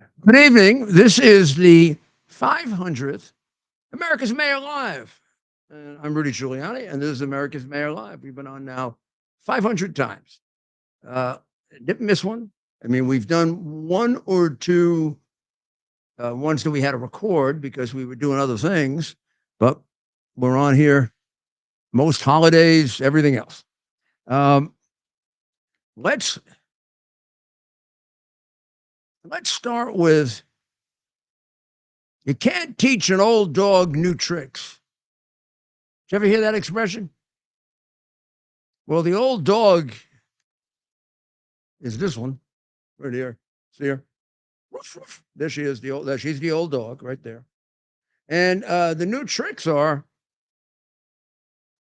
Good evening. This is the 500th America's Mayor Live. And I'm Rudy Giuliani, and this is America's Mayor Live. We've been on now 500 times. Uh, didn't miss one. I mean, we've done one or two ones that we had to record because we were doing other things, but we're on here most holidays, everything else. Um, let's let's start with you can't teach an old dog new tricks. Did you ever hear that expression? Well, the old dog is this one right here. See her? Woof, woof. There she is. She's the old dog right there. And the new tricks are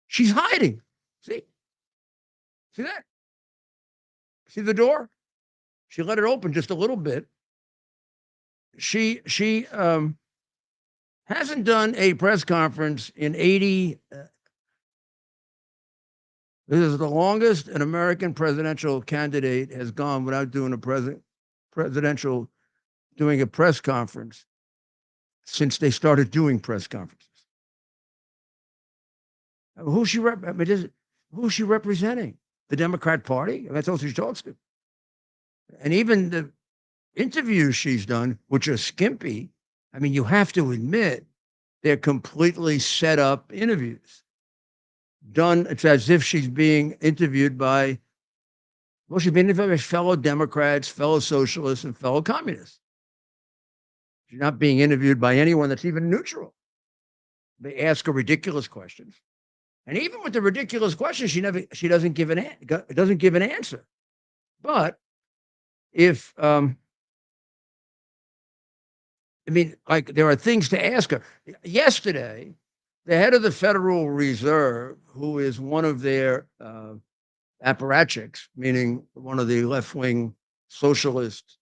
she's hiding. See that? See the door? She let it open just a little bit. She hasn't done a press conference in 80. This is the longest an American presidential candidate has gone without doing doing a press conference since they started doing press conferences. Who's she representing? The Democrat Party? That's all she talks to. And even the interviews she's done, which are skimpy, I mean, you have to admit they're completely set up interviews. Done, it's as if she's being interviewed by, well, she's being interviewed by fellow Democrats, fellow socialists, and fellow communists. She's not being interviewed by anyone that's even neutral. They ask her ridiculous questions. And even with the ridiculous questions, she doesn't give an answer. But if I mean, like there are things to ask her. Yesterday, the head of the Federal Reserve, who is one of their apparatchiks, meaning one of the left-wing socialist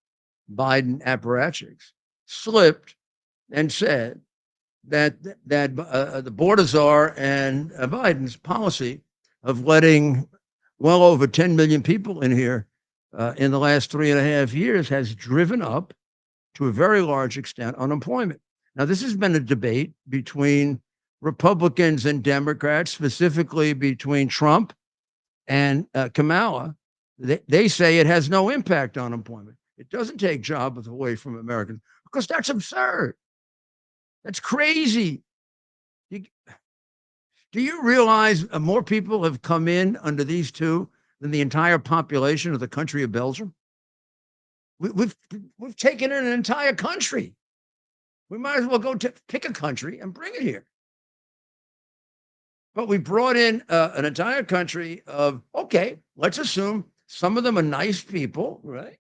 Biden apparatchiks, slipped and said that the border czar and Biden's policy of letting well over 10 million people in here in the last 3.5 years has driven up, to a very large extent, unemployment. Now, this has been a debate between Republicans and Democrats, specifically between Trump and Kamala. They say it has no impact on employment. It doesn't take jobs away from Americans, because that's absurd. That's crazy. Do you realize more people have come in under these two than the entire population of the country of Belgium? We've taken in an entire country. We might as well go pick a country and bring it here. But we brought in an entire country of, okay, let's assume some of them are nice people, right?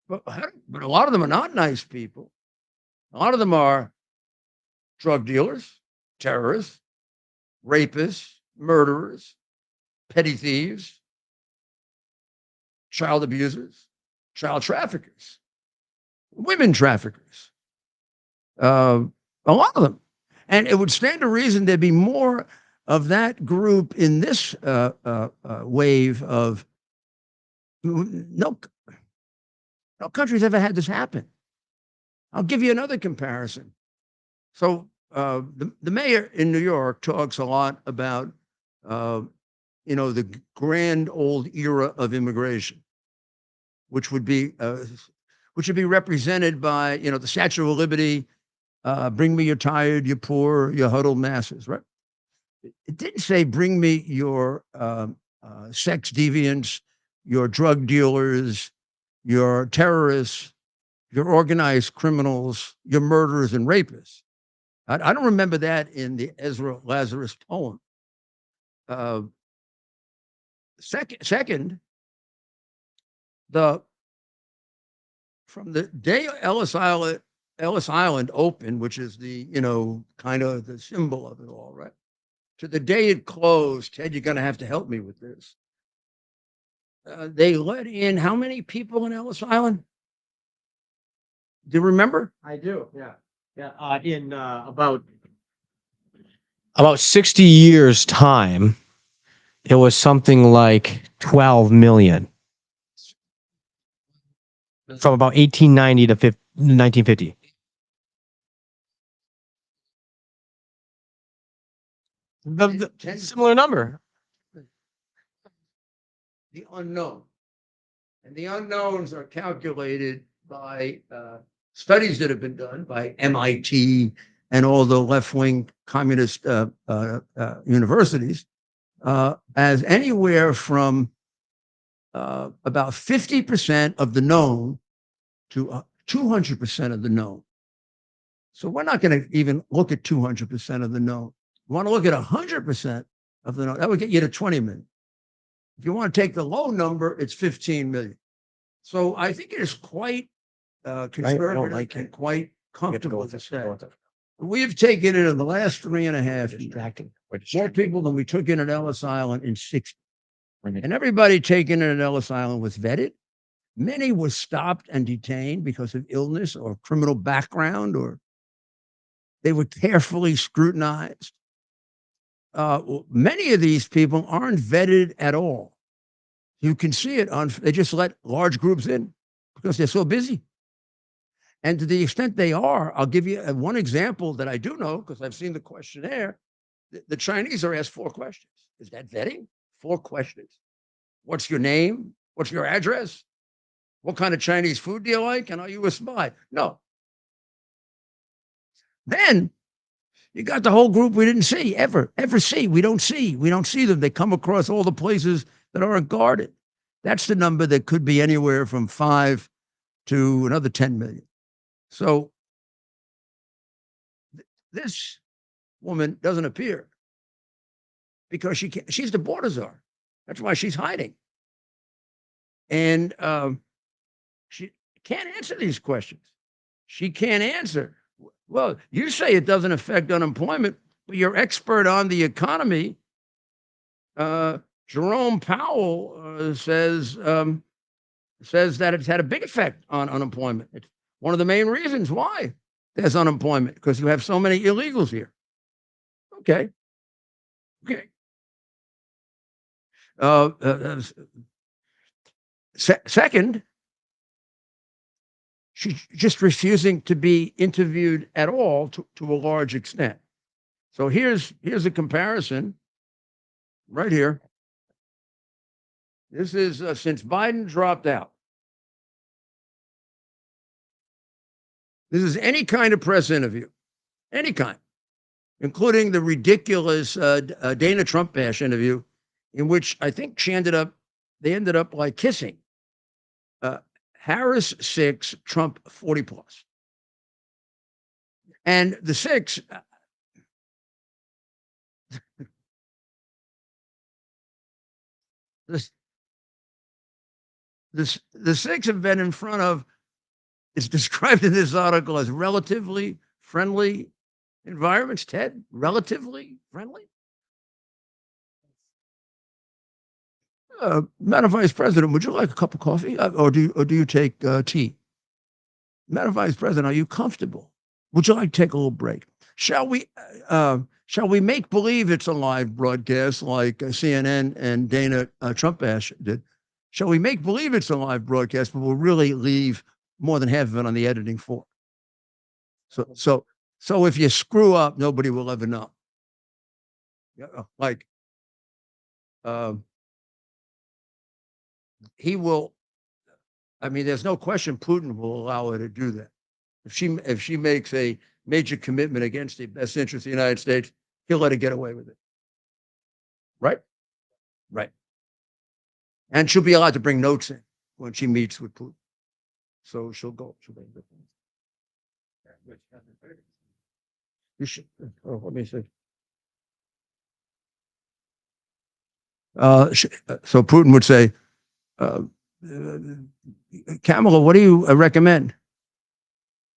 But a lot of them are not nice people. A lot of them are drug dealers, terrorists, rapists, murderers, petty thieves, child abusers, child traffickers, women traffickers, a lot of them. And it would stand to reason there'd be more of that group in this wave of no country's ever had this happen. I'll give you another comparison. So the mayor in New York talks a lot about, the grand old era of immigration, which would be represented by, the Statue of Liberty, bring me your tired, your poor, your huddled masses, right? It didn't say bring me your sex deviants, your drug dealers, your terrorists, your organized criminals, your murderers and rapists. I don't remember that in the Ezra Lazarus poem. Second, from the day Ellis Island opened, which is the, kind of the symbol of it all, right? To the day it closed, Ted, you're going to have to help me with this. They let in how many people in Ellis Island? Do you remember? I do, yeah. Yeah, in about 60 years' time, it was something like 12 million. from about 1890 to 1950. The similar number. The unknown. And the unknowns are calculated by studies that have been done by MIT and all the left-wing communist universities as anywhere from about 50% of the known to 200% of the known. So we're not going to even look at 200% of the known. We want to look at 100% of the known. That would get you to 20 million. If you want to take the low number, it's 15 million. So I think it is quite conservative and quite comfortable to say. We've taken it in the last 3.5 years, more people than we took in at Ellis Island in 60. And everybody taken in at Ellis Island was vetted. Many were stopped and detained because of illness or criminal background, or they were carefully scrutinized. Many of these people aren't vetted at all. You can see it they just let large groups in because they're so busy. And to the extent they are, I'll give you one example that I do know because I've seen the questionnaire. The Chinese are asked 4 questions. Is that vetting? 4 questions. What's your name? What's your address? What kind of Chinese food do you like? And are you a spy? No. Then you got the whole group we didn't see, ever see. We don't see them. They come across all the places that aren't guarded. That's the number that could be anywhere from 5 to another 10 million. So this woman doesn't appear because she's the border czar. That's why she's hiding. And she can't answer these questions. She can't answer. Well, you say it doesn't affect unemployment, but your expert on the economy, Jerome Powell, says that it's had a big effect on unemployment. It's one of the main reasons why there's unemployment, because you have so many illegals here. Okay. Second, she's just refusing to be interviewed at all to a large extent. So here's a comparison right here. This is since Biden dropped out. This is any kind of press interview, any kind, including the ridiculous Dana Trump bash interview, in which I think they ended up like kissing. Harris 6, Trump 40 plus. And the 6, the 6 have been in front of, it's described in this article as relatively friendly environments. Ted, relatively friendly? Madam Vice President, would you like a cup of coffee, or do you take tea? Madam Vice President, are you comfortable? Would you like to take a little break? Shall we make believe it's a live broadcast like CNN and Dana Trump bash did? Shall we make believe it's a live broadcast, but we'll really leave more than half of it on the editing floor? So if you screw up, nobody will ever know. Like, he will. I mean, there's no question Putin will allow her to do that. If she makes a major commitment against the best interest of the United States, he'll let her get away with it. Right? Right. And she'll be allowed to bring notes in when she meets with Putin. So she'll go. You should. Oh, let me see. So Putin would say, Kamala, what do you recommend?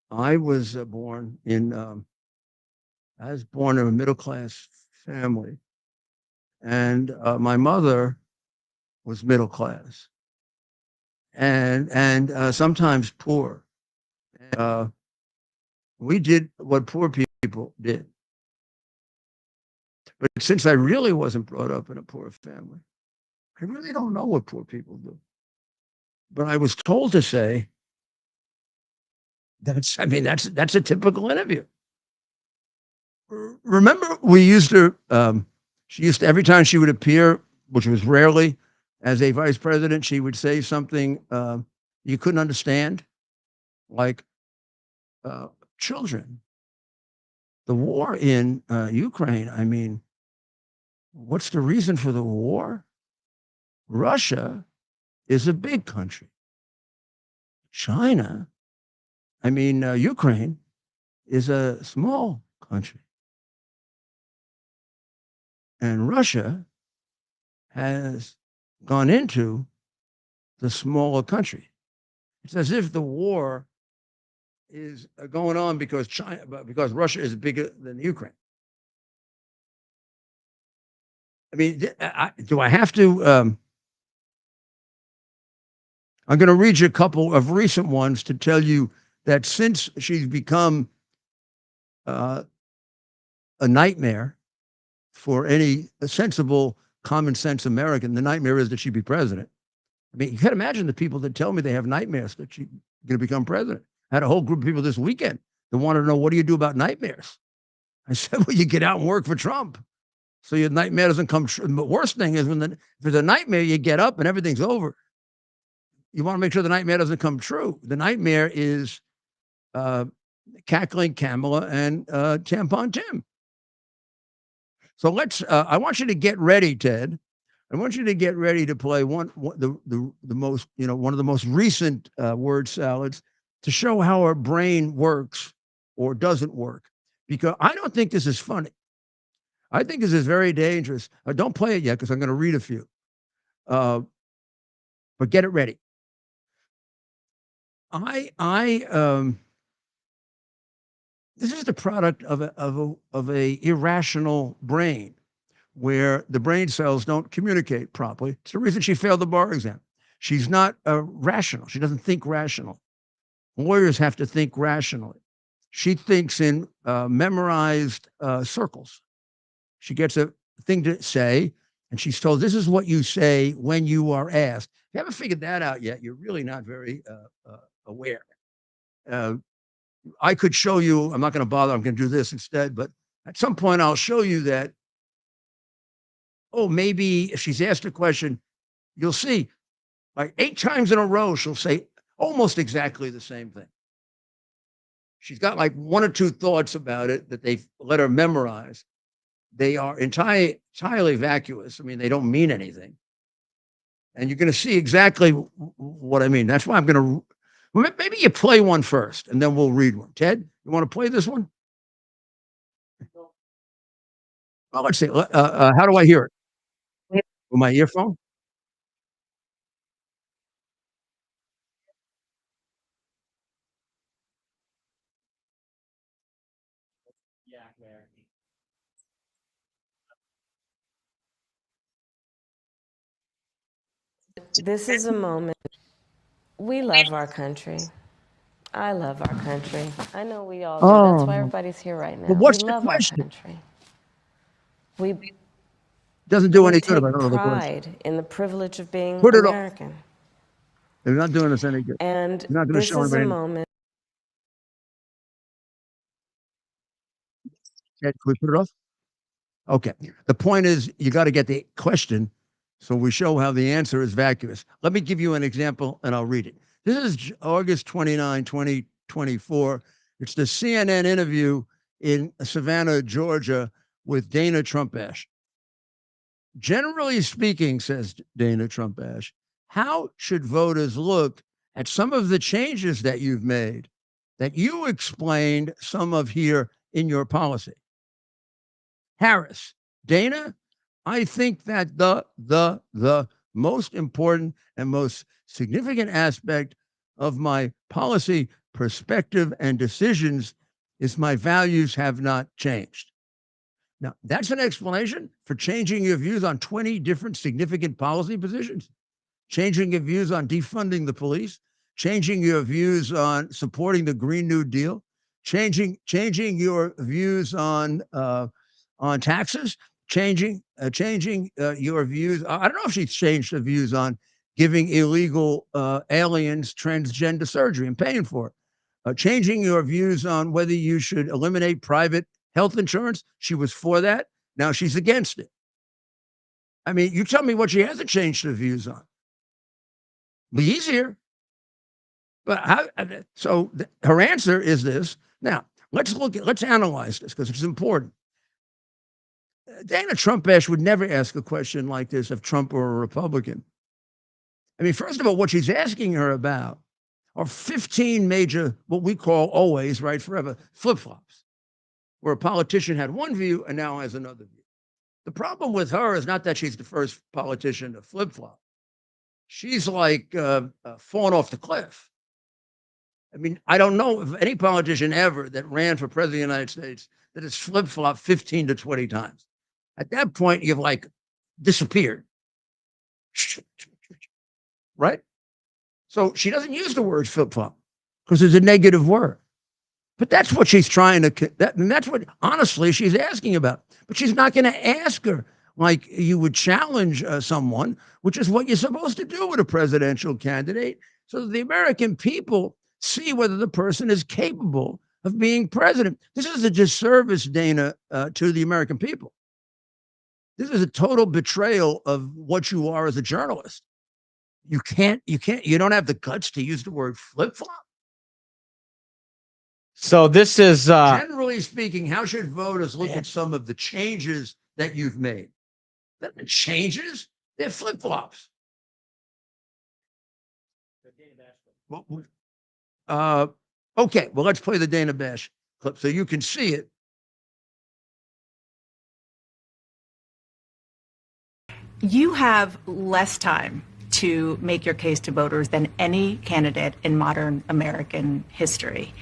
I was born in a middle-class family, and my mother was middle class, and sometimes poor. We did what poor people did. But since I really wasn't brought up in a poor family, I really don't know what poor people do. But I was told to say, That's a typical interview. Remember, we used to, she used to, every time she would appear, which was rarely, as a vice president, she would say something you couldn't understand, like, uh, children, the war in Ukraine. I mean, what's the reason for the war? Russia is a big country. China, Ukraine is a small country. And Russia has gone into the smaller country. It's as if the war is going on because because Russia is bigger than Ukraine. I mean, do I have to? I'm going to read you a couple of recent ones to tell you that since she's become a nightmare for any sensible, common sense American, the nightmare is that she be president. I mean, you can't imagine the people that tell me they have nightmares that she's going to become president. I had a whole group of people this weekend that wanted to know, what do you do about nightmares? I said, well, you get out and work for Trump. So your nightmare doesn't come true. But worst thing is if there's a nightmare, you get up and everything's over. You want to make sure the nightmare doesn't come true. The nightmare is cackling Kamala and Tampon Tim. So I want you to get ready, Ted. I want you to get ready to play one of the most recent word salads to show how our brain works or doesn't work. Because I don't think this is funny. I think this is very dangerous. Don't play it yet because I'm going to read a few. But get it ready. This is the product of a irrational brain, where the brain cells don't communicate properly. It's the reason she failed the bar exam. She's not rational. She doesn't think rational. Lawyers have to think rationally. She thinks in memorized circles. She gets a thing to say, and she's told, this is what you say when you are asked. If you haven't figured that out yet, you're really not very aware. I could show you, I'm not going to bother, I'm going to do this instead, but at some point I'll show you that, maybe if she's asked a question, you'll see, like 8 times in a row, she'll say almost exactly the same thing. She's got like 1 or 2 thoughts about it that they've let her memorize. They are entirely vacuous. I mean, they don't mean anything. And you're going to see exactly what I mean. That's why I'm going to, maybe you play one first and then we'll read one. Ted, you want to play this one? Well, let's see. How do I hear it? With my earphone? This is a moment. We love our country. I love our country. I know we all do. That's why everybody's here right now. But We what's the love our question? country. We Doesn't do any good take if I don't know the question. pride in the privilege of being Put it off. American. They're not doing us any good. And You're not going to this show is a anybody. moment. Ted, can we put it off? Okay. The point is, you got to get the question so we show how the answer is vacuous. Let me give you an example and I'll read it. This is August 29, 2024. It's the CNN interview in Savannah, Georgia with Dana Trump-Ash. Generally speaking, says Dana Trump-Ash, how should voters look at some of the changes that you've made, that you explained some of here in your policy? Harris, Dana, I think that the most important and most significant aspect of my policy perspective and decisions is my values have not changed. Now, that's an explanation for changing your views on 20 different significant policy positions, changing your views on defunding the police, changing your views on supporting the Green New Deal, changing your views on taxes, changing your views. I don't know if she's changed her views on giving illegal aliens transgender surgery and paying for it. changing your views on whether you should eliminate private health insurance. She was for that. Now she's against it. I mean, you tell me what she hasn't changed her views on. Be easier. But how, so her answer is this. Now, let's analyze this because it's important. Dana Trump-Ash would never ask a question like this if Trump were a Republican. I mean, first of all, what she's asking her about are 15 major, what we call always, right, forever, flip-flops, where a politician had one view and now has another view. The problem with her is not that she's the first politician to flip-flop. She's like falling off the cliff. I mean, I don't know of any politician ever that ran for president of the United States that has flip-flopped 15 to 20 times. At that point, you've like disappeared. Right? So she doesn't use the word flip-flop because it's a negative word. But that's what she's trying to, and that's what, honestly, she's asking about. But she's not going to ask her like you would challenge someone, which is what you're supposed to do with a presidential candidate, so that the American people see whether the person is capable of being president. This is a disservice, Dana, to the American people. This is a total betrayal of what you are as a journalist. You don't have the guts to use the word flip-flop. So this is generally speaking, how should voters look at some of the changes that you've made? They're not changes, they're flip-flops. Okay, well, let's play the Dana Bash clip so you can see it. You have less time to make your case to voters than any candidate in modern American history.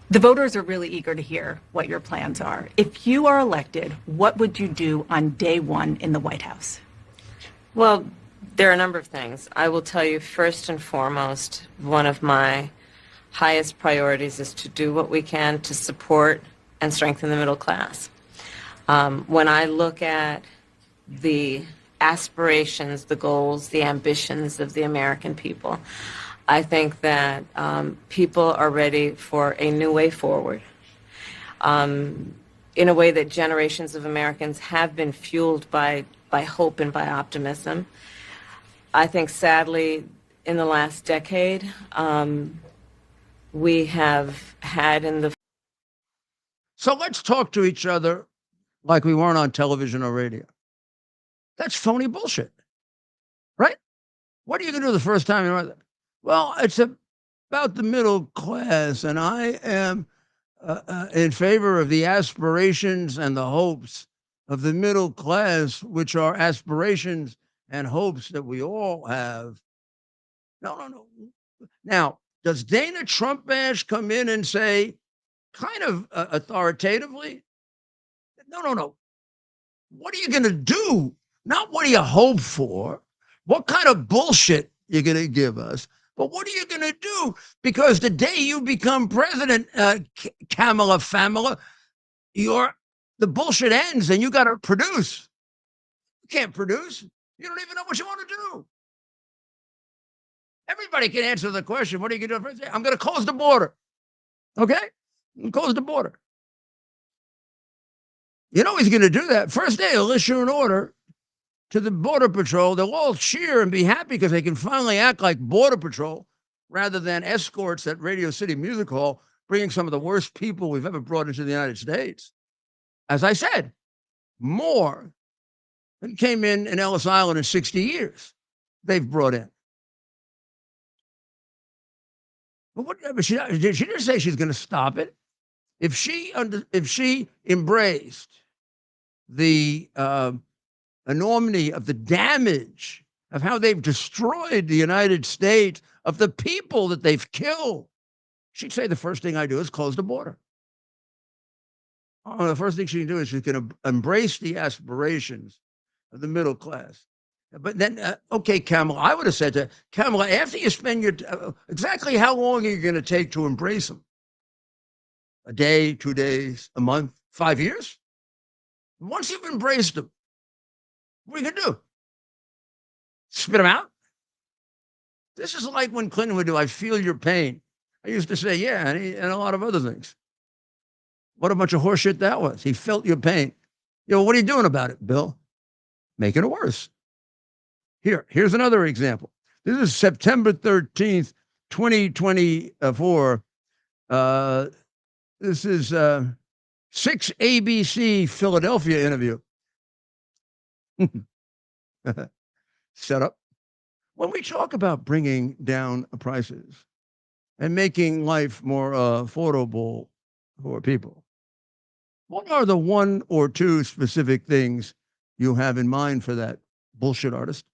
The voters are really eager to hear what your plans are. If you are elected, what would you do on day one in the White House? Well, there are a number of things. I will tell you, first and foremost, one of my highest priorities is to do what we can to support and strengthen the middle class. When I look at the aspirations, the goals, the ambitions of the American people, I think that people are ready for a new way forward, in a way that generations of Americans have been fueled by hope and by optimism. I think, sadly, in the last decade, we have had in the... So let's talk to each other like we weren't on television or radio. That's phony bullshit, right? What are you going to do the first time you write that? Well, it's about the middle class, and I am in favor of the aspirations and the hopes of the middle class, which are aspirations and hopes that we all have. No. Now, does Dana Trump-Ash come in and say, kind of authoritatively, no. What are you going to do? Not what do you hope for? What kind of bullshit you're going to give us? But what are you going to do? Because the day you become president, Kamala Famila, the bullshit ends and you got to produce. You can't produce. You don't even know what you want to do. Everybody can answer the question. What are you going to do? I'm going to close the border. Okay? Close the border. You know he's going to do that. First day, he'll issue an order to the Border Patrol. They'll all cheer and be happy because they can finally act like Border Patrol rather than escorts at Radio City Music Hall, bringing some of the worst people we've ever brought into the United States. As I said, more than came in Ellis Island in 60 years, they've brought in. But she didn't say she's going to stop it. If she embraced the enormity of the damage of how they've destroyed the United States, of the people that they've killed, she'd say the first thing I do is close the border. The first thing she can do is she can embrace the aspirations of the middle class. But then, okay, Kamala, I would have said to Kamala, after you spend your, exactly how long are you going to take to embrace them? A day, 2 days, a month, 5 years? Once you've embraced them, what are you going to do? Spit them out? This is like when Clinton would do, I feel your pain. I used to say, yeah, and a lot of other things. What a bunch of horseshit that was. He felt your pain. What are you doing about it, Bill? Making it worse. Here's another example. This is September 13th, 2024. This is 6 ABC Philadelphia interview. Set up. When we talk about bringing down prices and making life more affordable for people, what are the one or two specific things you have in mind for that bullshit artist?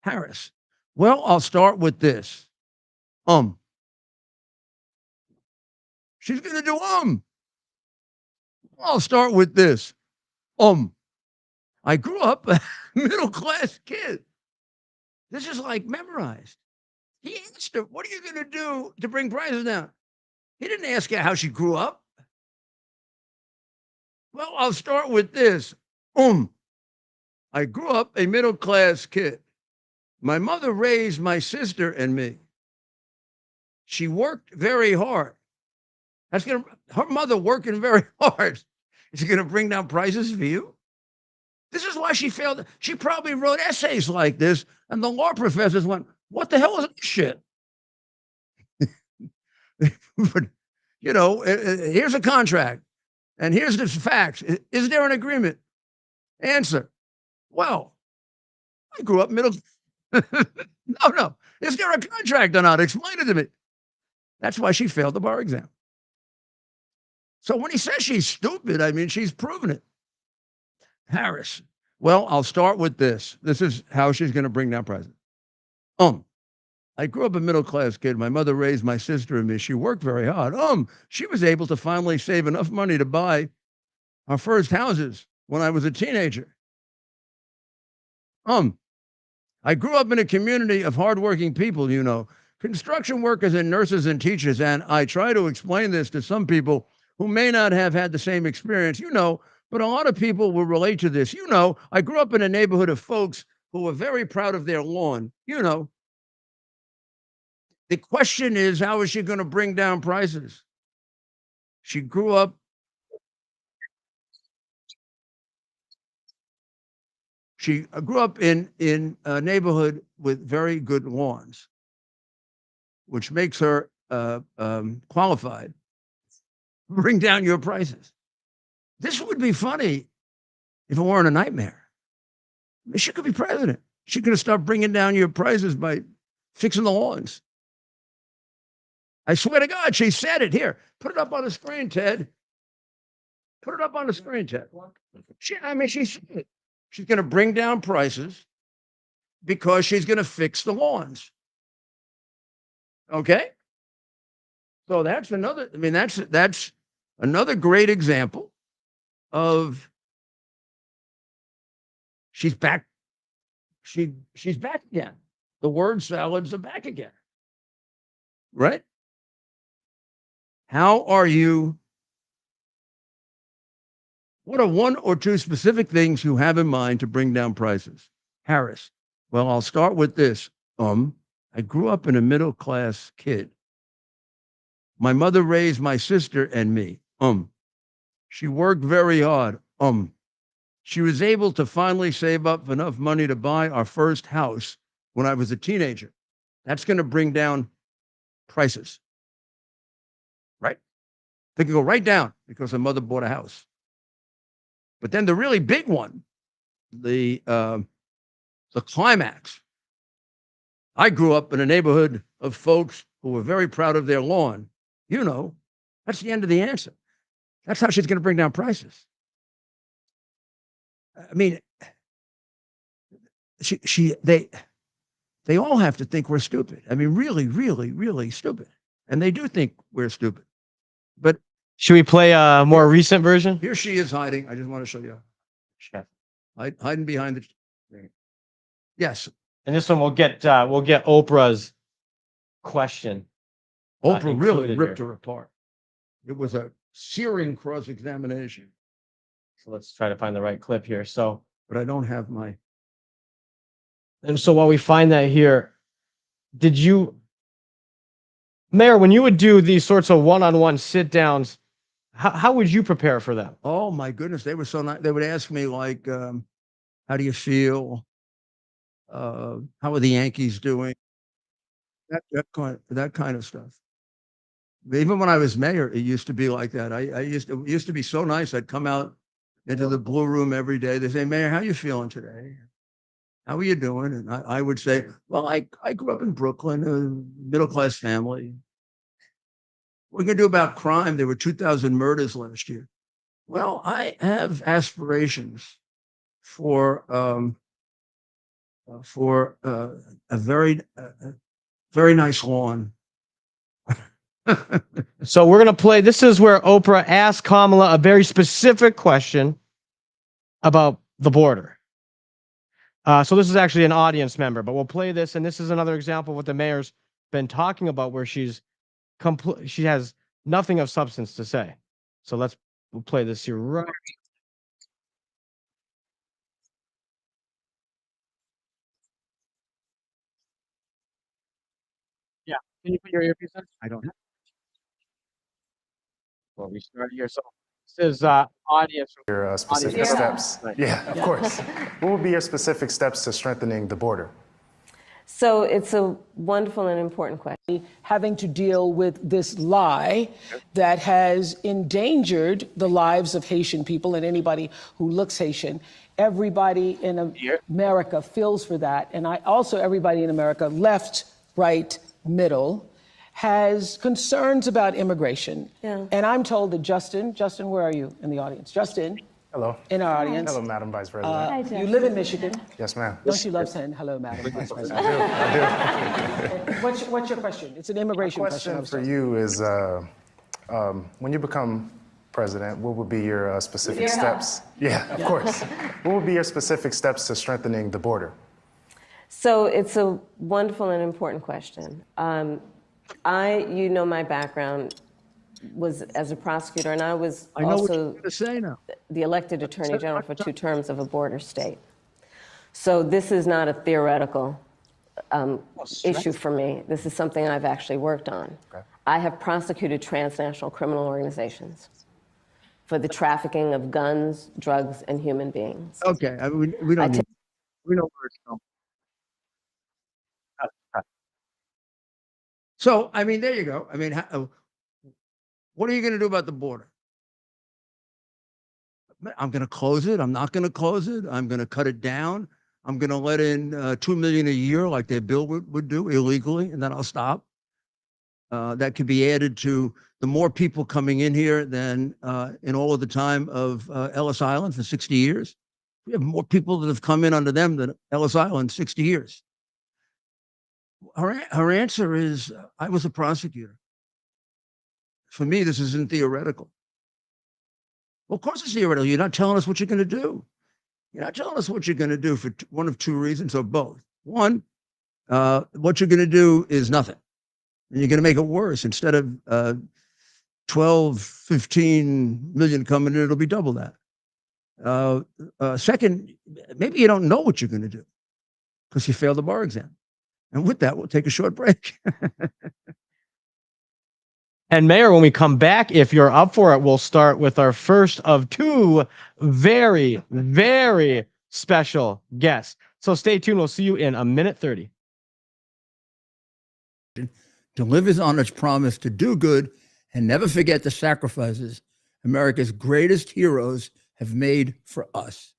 Harris. Well, I'll start with this. She's going to do I'll start with this. I grew up a middle-class kid. This is like memorized. He asked her, what are you going to do to bring prices down? He didn't ask her how she grew up. Well, I'll start with this. I grew up a middle-class kid. My mother raised my sister and me. She worked very hard. Her mother working very hard. Is it going to bring down prices for you? This is why she failed. She probably wrote essays like this, and the law professors went, what the hell is this shit? But, here's a contract, and here's the facts. Is there an agreement? Answer. Well, I grew up middle. No. Is there a contract or not? Explain it to me. That's why she failed the bar exam. So when he says she's stupid, I mean, she's proven it. Harris. Well, I'll start with this. This is how she's going to bring down prices. I grew up a middle-class kid. My mother raised my sister and me. She worked very hard. She was able to finally save enough money to buy our first houses when I was a teenager. I grew up in a community of hardworking people, construction workers and nurses and teachers, and I try to explain this to some people who may not have had the same experience, but a lot of people will relate to this. I grew up in a neighborhood of folks who were very proud of their lawn. The question is, how is she going to bring down prices? She grew up in a neighborhood with very good lawns, which makes her qualified to bring down your prices. This would be funny if it weren't a nightmare. She could be president. She's going to start bringing down your prices by fixing the lawns. I swear to God, she said it. Here, put it up on the screen, Ted. Put it up on the screen, Ted. She said it. She's going to bring down prices because she's going to fix the lawns. Okay? So that's another, that's another great example of she's back. She's back again. The word salads are back again. Right? How are you? What are one or two specific things you have in mind to bring down prices? Harris. Well, I'll start with this. I grew up in a middle-class kid. My mother raised my sister and me. She worked very hard. She was able to finally save up enough money to buy our first house when I was a teenager. That's going to bring down prices. Right? They can go right down because her mother bought a house. But then the really big one, the climax. I grew up in a neighborhood of folks who were very proud of their lawn. That's the end of the answer. That's how she's going to bring down prices. I mean, they all have to think we're stupid. I mean, really, really, really stupid. And they do think we're stupid. But should we play a more recent version? here she is hiding. I just want to show you. Hiding behind the screen. Yes. And this one we'll get Oprah's question. Oprah really included ripped here. her apart. It was a searing cross-examination. So let's try to find the right clip here. But I don't have my. And so while we find that here, did you Mayor, when you would do these sorts of one-on-one sit downs, how would you prepare for them? Oh my goodness, they were so nice. They would ask me like, how do you feel? How are the Yankees doing? That kind of stuff. Even when I was mayor, it used to be like that. It used to be so nice. I'd come out into the blue room every day. They say, Mayor, how you feeling today? How are you doing? And I would say, well, I grew up in Brooklyn, a middle-class family. What are we going to do about crime? There were 2,000 murders last year. Well, I have aspirations for a very nice lawn. So we're going to play. This is where Oprah asked Kamala a very specific question about the border. So this is actually an audience member, but we'll play this. And this is another example of what the mayor's been talking about, where she has nothing of substance to say. So we'll play this here right. Yeah. Can you put your earpiece in? I don't have. Well, we start here. So this is audience. Your specific Audience. steps. Right. Yeah, of course. What would be your specific steps to strengthening the border? So it's a wonderful and important question. Having to deal with this lie that has endangered the lives of Haitian people and anybody who looks Haitian. Everybody in America feels for that. And everybody in America, left, right, middle, has concerns about immigration. Yeah. And I'm told that Justin, where are you in the audience? Justin, Hello. in our audience. Hello, Madam Vice President. You live in Michigan. Yes, ma'am. Don't you love saying hello, Madam Vice President? I do. What's your question? It's an immigration question. Question for you is, when you become president, what would be your specific steps? Yeah, of course. What would be your specific steps to strengthening the border? So it's a wonderful and important question. You know, my background was as a prosecutor, and I was I know what you're also going to say now. the elected attorney general for 2 terms of a border state. So this is not a theoretical issue for me. This is something I've actually worked on. Okay. I have prosecuted transnational criminal organizations for the trafficking of guns, drugs, and human beings. Okay, I mean, we don't. We know where it's going. So, I mean, there you go. I mean, what are you going to do about the border? I'm going to close it. I'm not going to close it. I'm going to cut it down. I'm going to let in $2 million a year, like their bill would do illegally, and then I'll stop. That could be added to the more people coming in here than in all of the time of Ellis Island for 60 years. We have more people that have come in under them than Ellis Island 60 years. Her answer is, I was a prosecutor. For me, this isn't theoretical. Well, of course it's theoretical. You're not telling us what you're going to do. You're not telling us what you're going to do for one of 2 reasons, or both. One, what you're going to do is nothing. And you're going to make it worse. Instead of 12, 15 million coming in, it'll be double that. Second, maybe you don't know what you're going to do because you failed the bar exam. And with that, we'll take a short break. And Mayor, when we come back, if you're up for it, we'll start with our first of 2 very, very special guests. So stay tuned. We'll see you in a minute 30. To live is on its promise to do good and never forget the sacrifices America's greatest heroes have made for us.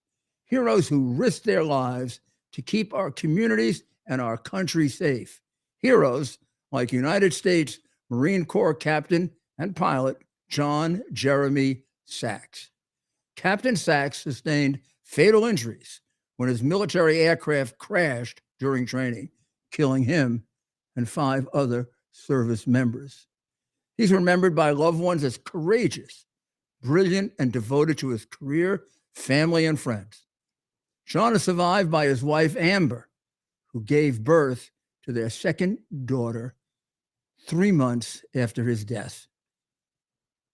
Heroes who risked their lives to keep our communities and our country safe. Heroes like United States Marine Corps Captain and pilot John Jeremy Sachs. Captain Sachs sustained fatal injuries when his military aircraft crashed during training, killing him and 5 other service members. He's remembered by loved ones as courageous, brilliant, and devoted to his career, family, and friends. John is survived by his wife, Amber, who gave birth to their second daughter 3 months after his death.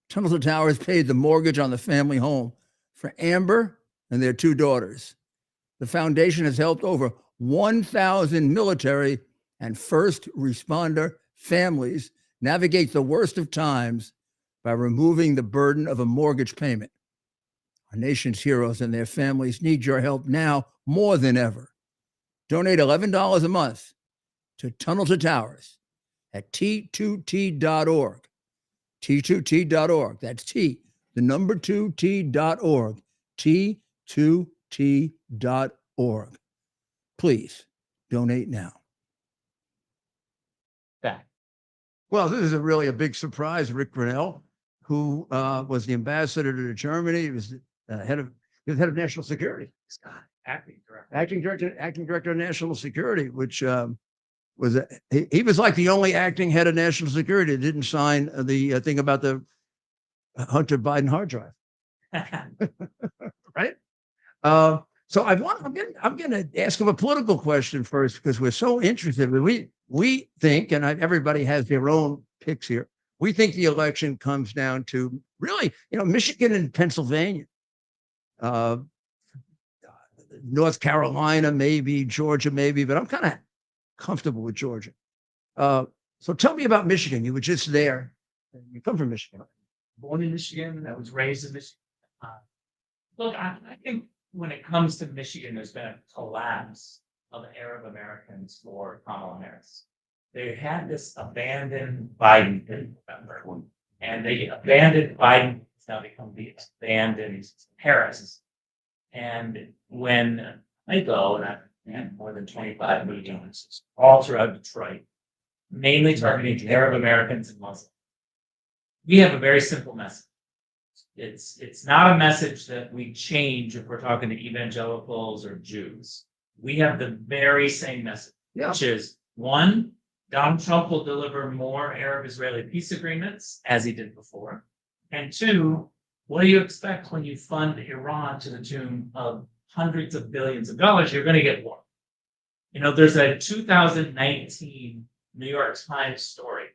Tunnel to Towers paid the mortgage on the family home for Amber and their 2 daughters. The foundation has helped over 1,000 military and first responder families navigate the worst of times by removing the burden of a mortgage payment. Our nation's heroes and their families need your help now more than ever. Donate $11 a month to Tunnel to Towers at T2T.org. T2T.org. That's T, the number 2T.org. T2T.org. Please donate now. Back. Well, this is really a big surprise. Rick Grenell, who was the ambassador to Germany, he was head of national security, acting director of national security, which he was like the only acting head of national security that didn't sign the thing about the Hunter Biden hard drive, right? So I'm going to ask him a political question first because we're so interested. We think, and everybody has their own picks here. We think the election comes down to really, Michigan and Pennsylvania, North Carolina, maybe Georgia, maybe, but I'm kind of comfortable with Georgia. So tell me about Michigan. You were just there. You come from Michigan. Born in Michigan. I was raised in Michigan. Look, I think when it comes to Michigan, there's been a collapse of Arab Americans for Kamala Harris. They had this abandoned Biden in November, and they abandoned Biden. It's now become the abandoned Harris. And when I go, and I've had more than 25 meetings all throughout Detroit, mainly targeting Arab Americans and Muslims, we have a very simple message. It's not a message that we change if we're talking to evangelicals or Jews. We have the very same message, which is, one, Donald Trump will deliver more Arab-Israeli peace agreements, as he did before. And two, what do you expect when you fund Iran to the tune of hundreds of billions of dollars? You're going to get war. There's a 2019 New York Times story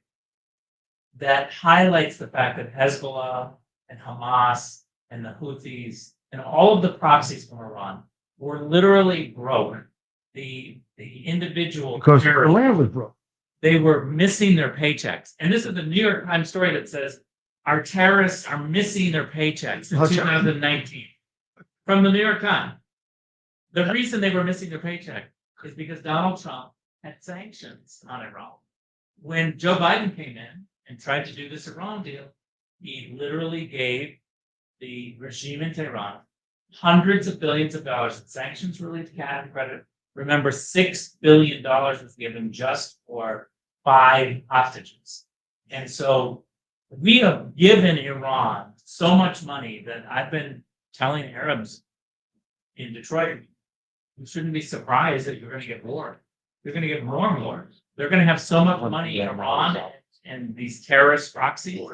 that highlights the fact that Hezbollah and Hamas and the Houthis and all of the proxies from Iran were literally broke. The individual Because the land was broke. They were missing their paychecks. And this is the New York Times story that says our terrorists are missing their paychecks in 2019 from the New York Times. The reason they were missing their paycheck is because Donald Trump had sanctions on Iran. When Joe Biden came in and tried to do this Iran deal, he literally gave the regime in Tehran hundreds of billions of dollars in sanctions relief, cash credit. Remember, $6 billion was given just for 5 hostages. And so we have given Iran so much money that I've been telling Arabs in Detroit, you shouldn't be surprised that you're going to get more. You're going to get more and more. They're going to have so much money in Iran and these terrorist proxies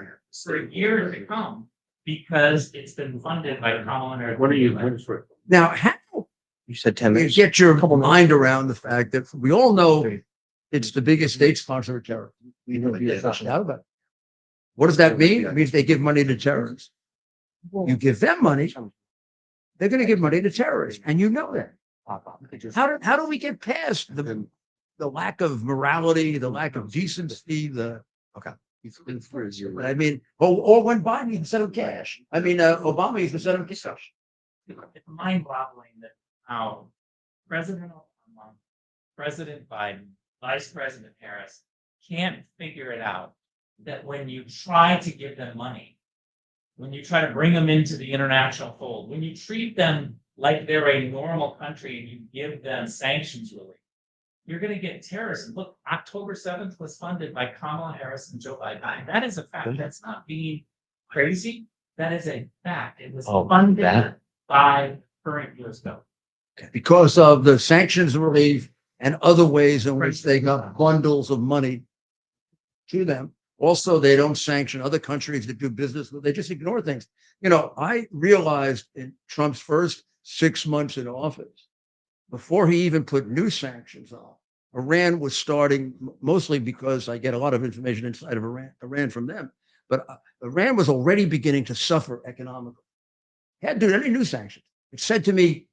for years to come because it's been funded by Kamala Harris. What are you? Now, how You said 10 you minutes. get your mind around the fact that we all know it's the biggest state sponsor of terror. We know doubt about it. What does that mean? It means they give money to terrorists. You give them money, they're going to give money to terrorists, and you know that. How do we get past the lack of morality, the lack of decency, I mean, or when Biden used to send them cash. I mean, Obama used to send them cash. It's mind-boggling that how President Obama, President Biden, Vice President Harris can't figure it out that when you try to give them money, when you try to bring them into the international fold, when you treat them like they're a normal country and you give them sanctions relief, you're going to get terrorism. Look, October 7th was funded by Kamala Harris and Joe Biden. That is a fact. That's not being crazy. That is a fact. It was funded by current U.S. government. Because of the sanctions relief and other ways in which they got bundles of money to them. Also, they don't sanction other countries that do business with. They just ignore things. I realized in Trump's first 6 months in office, before he even put new sanctions on, Iran was starting, mostly because I get a lot of information inside of Iran from them, but Iran was already beginning to suffer economically. He hadn't done any new sanctions. It said to me,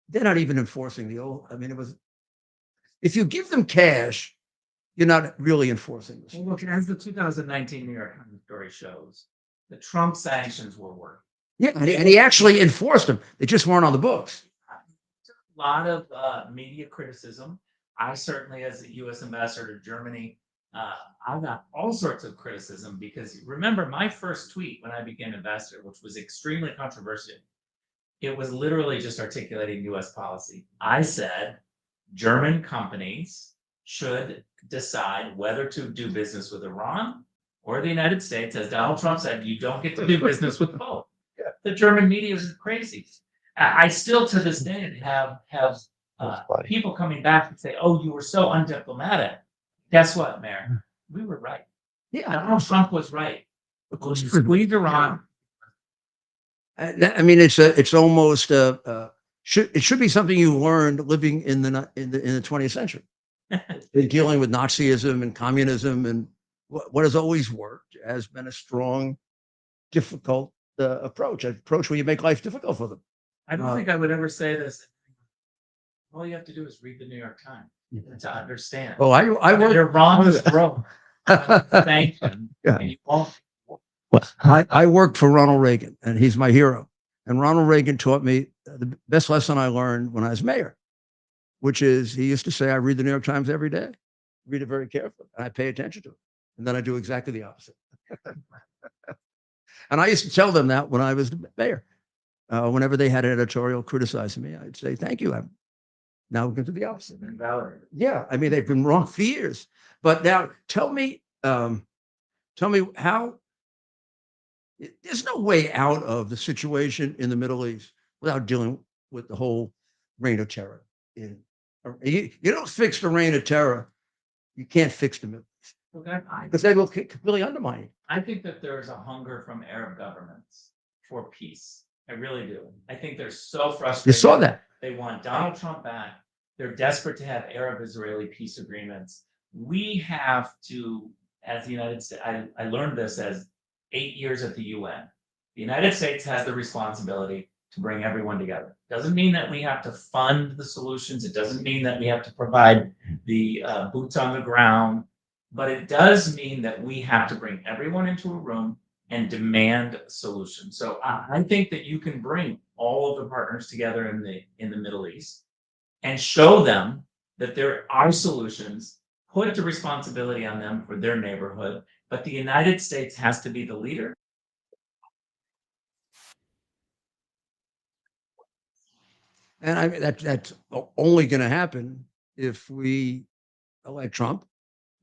they're not even enforcing the old. I mean, it was, if you give them cash, you're not really enforcing this. Well, look, as the 2019 New York Times story shows, the Trump sanctions were working. Yeah, and he actually enforced them. They just weren't on the books. A lot of media criticism. I certainly, as a U.S. ambassador to Germany, I got all sorts of criticism because remember my first tweet when I became ambassador, which was extremely controversial. It was literally just articulating U.S. policy. I said German companies should decide whether to do business with Iran or the United States. As Donald Trump said, you don't get to do business with both. Yeah. The German media is crazy. I still to this day have people coming back and say, "Oh, you were so undiplomatic." Guess what, Mayor? We were right. Yeah, Donald Trump was right. We'll squeeze Iran. I mean, it's almost it should be something you learned living in the 20th century, in dealing with Nazism and communism, and what has always worked has been a strong, difficult approach where you make life difficult for them. I don't think I would ever say this. All you have to do is read the New York Times to understand. Oh, I work. Iran is broke. Sanctioned, Yeah. and you won't. I worked for Ronald Reagan, and he's my hero. And Ronald Reagan taught me the best lesson I learned when I was mayor, which is he used to say, I read the New York Times every day, read it very carefully, and I pay attention to it. And then I do exactly the opposite. And I used to tell them that when I was the mayor. Whenever they had an editorial criticizing me, I'd say, thank you. I'm now going to do the opposite. Yeah, I mean, they've been wrong for years. But now tell me how. There's no way out of the situation in the Middle East without dealing with the whole reign of terror. You don't fix the reign of terror, you can't fix the Middle East because they will completely undermine it. I think that there's a hunger from Arab governments for peace. I really do. I think they're so frustrated. You saw that. They want Donald Trump back. They're desperate to have Arab-Israeli peace agreements. We have to, as the United States, I learned this as 8 years at the UN. The United States has the responsibility to bring everyone together. Doesn't mean that we have to fund the solutions. It doesn't mean that we have to provide the boots on the ground, but it does mean that we have to bring everyone into a room and demand solutions. So I think that you can bring all of the partners together in the Middle East and show them that there are solutions, put the responsibility on them for their neighborhood, but the United States has to be the leader. And I mean, that's only going to happen if we elect Trump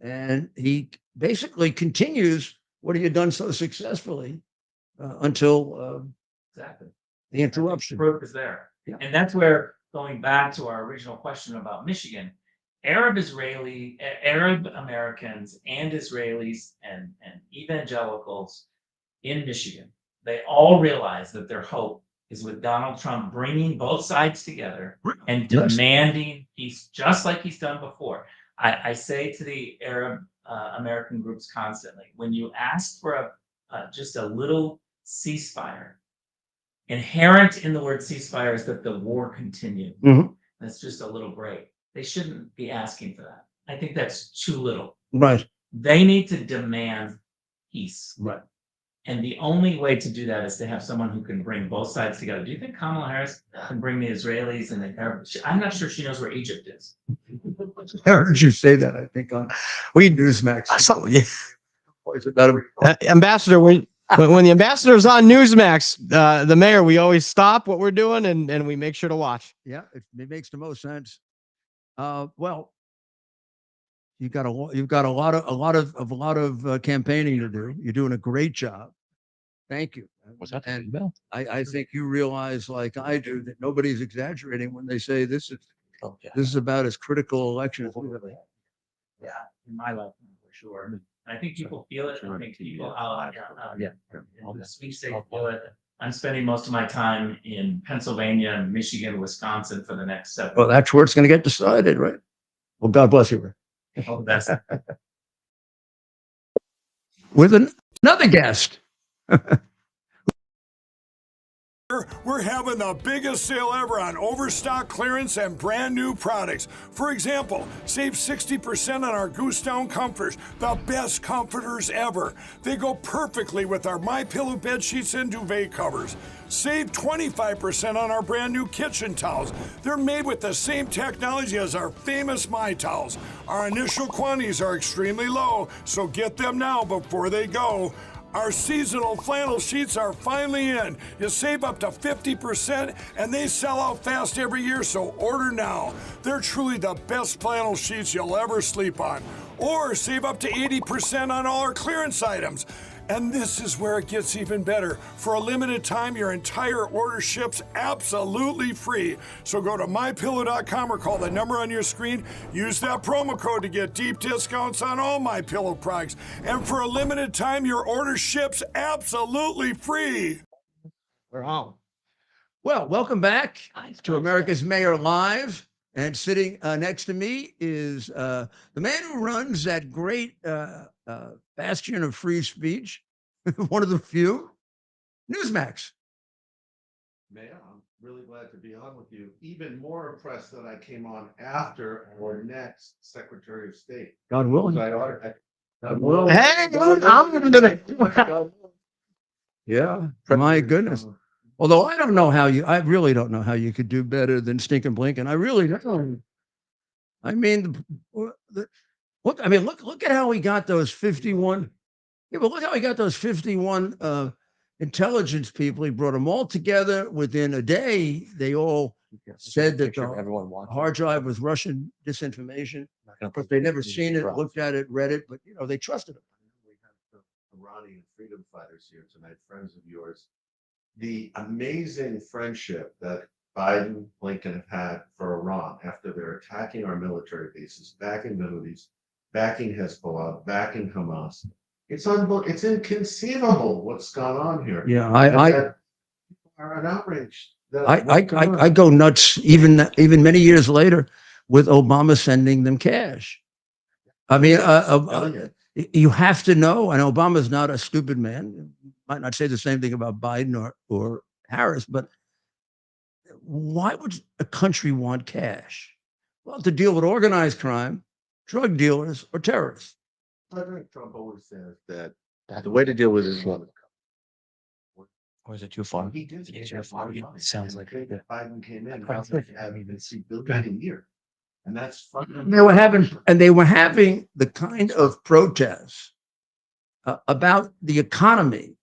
and he basically continues what he had done so successfully until Exactly. the interruption. Proof is there. Yeah. And that's where, going back to our original question about Michigan, Arab Americans and Israelis and evangelicals in Michigan, they all realize that their hope is with Donald Trump bringing both sides together and demanding peace, just like he's done before. I say to the Arab American groups constantly, when you ask for just a little ceasefire, inherent in the word ceasefire is that the war continues. Mhm. That's just a little break. They shouldn't be asking for that. I think that's too little. Right. They need to demand peace. Right. And the only way to do that is to have someone who can bring both sides together. Do you think Kamala Harris can bring the Israelis and the Arabs? I'm not sure she knows where Egypt is. I heard you say that, I think, on Newsmax. Ambassador, when the ambassador's on Newsmax, the mayor, we always stop what we're doing and we make sure to watch. Yeah, it makes the most sense. Well, you've got a lot of campaigning to do. You're doing a great job. Thank you. And I think you realize, like I do, that nobody's exaggerating when they say this is about as critical election as we've ever had. Yeah, in my life, for sure. I think people feel it. I think people the sweet state feel it. I'm spending most of my time in Pennsylvania, Michigan, Wisconsin for the next 7 Well, that's where it's going to get decided, right? Well, God bless you, Rick. All the best. With another guest. We're having the biggest sale ever on overstock clearance and brand new products. For example, save 60% on our Goose Down comforters, the best comforters ever. They go perfectly with our MyPillow bed sheets and duvet covers. Save 25% on our brand new kitchen towels. They're made with the same technology as our famous My Towels. Our initial quantities are extremely low, so get them now before they go. Our seasonal flannel sheets are finally in. You save up to 50% and they sell out fast every year, so order now. They're truly the best flannel sheets you'll ever sleep on. Or save up to 80% on all our clearance items. And this is where it gets even better. For a limited time, your entire order ships absolutely free. So go to mypillow.com or call the number on your screen. Use that promo code to get deep discounts on all MyPillow products. And for a limited time, your order ships absolutely free. We're on. Well, welcome back to America's Mayor Live. And sitting next to me is the man who runs that great bastion of free speech, one of the few, Newsmax. Mayor, I'm really glad to be on with you. Even more impressed that I came on after our next Secretary of State. God willing. God willing. Hey, I'm gonna. Yeah, my goodness. Although I really don't know how you could do better than Stink and Blink, and I really don't. I mean, look at how he got those 51. Yeah, but look how he got those 51 intelligence people. He brought them all together within a day. They all said that the hard drive was Russian disinformation, but they never seen it, looked at it, read it, but they trusted him. We have the Iranian freedom fighters here tonight, friends of yours. The amazing friendship that Biden, Blinken have had for Iran after they're attacking our military bases, backing the Houthis, backing Hezbollah, backing Hamas. It's inconceivable what's gone on here. Yeah, People are outraged. I go nuts even many years later with Obama sending them cash. I mean, you have to know, and Obama's not a stupid man. Might not say the same thing about Biden or Harris, but why would a country want cash? Well, to deal with organized crime, drug dealers, or terrorists. President Trump always says that the way to deal with this one. Or is it too far? He did. It's too far. It sounds like Biden came in. $3 billion a year. And that's They were having the kind of protests about the economy,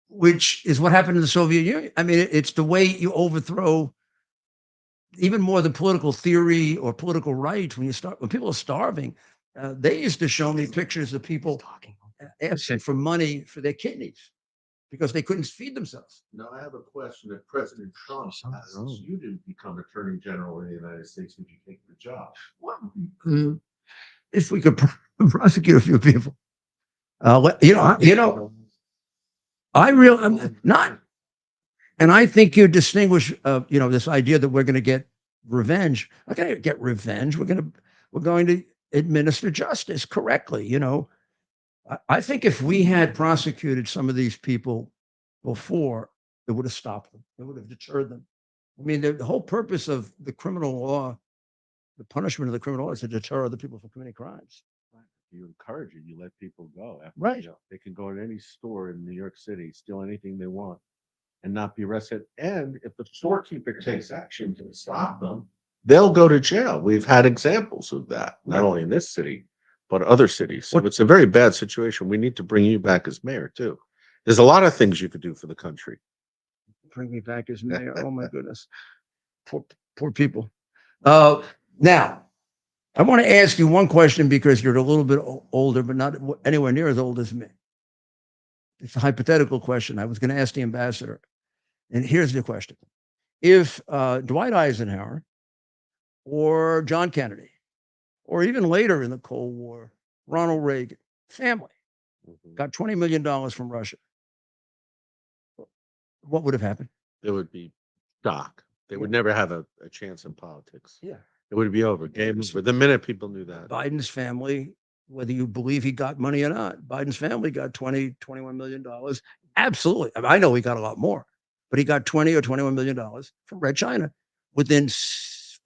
which is what happened in the Soviet Union. I mean, it's the way you overthrow even more than political theory or political rights. When people are starving, they used to show me pictures of people asking for money for their kidneys because they couldn't feed themselves. Now, I have a question. If President Trump asks you to become Attorney General in the United States, would you take the job? Well, if we could prosecute a few people, I really am not. And I think you distinguish, this idea that we're going to get revenge. We're going to get revenge. We're going to administer justice correctly. I think if we had prosecuted some of these people before, it would have stopped them. It would have deterred them. I mean, the whole purpose of the criminal law, the punishment of the criminal law, is to deter other people from committing crimes. You encourage it. You let people go. Right. They can go to any store in New York City, steal anything they want, and not be arrested. And if the storekeeper takes action to stop them, they'll go to jail. We've had examples of that, not only in this city, but other cities. So it's a very bad situation. We need to bring you back as mayor, too. There's a lot of things you could do for the country. Bring me back as mayor. Oh, my goodness. Poor people. Now, I want to ask you one question because you're a little bit older, but not anywhere near as old as me. It's a hypothetical question. I was going to ask the ambassador. And here's the question. If Dwight Eisenhower or John Kennedy, or even later in the Cold War, Ronald Reagan family got $20 million from Russia, what would have happened? It would be shock. They would never have a chance in politics. Yeah. It would be over. Game over. The minute people knew that. Biden's family, whether you believe he got money or not, Biden's family got $21 million. Absolutely. I mean, I know he got a lot more, but he got 20 or $21 million from Red China within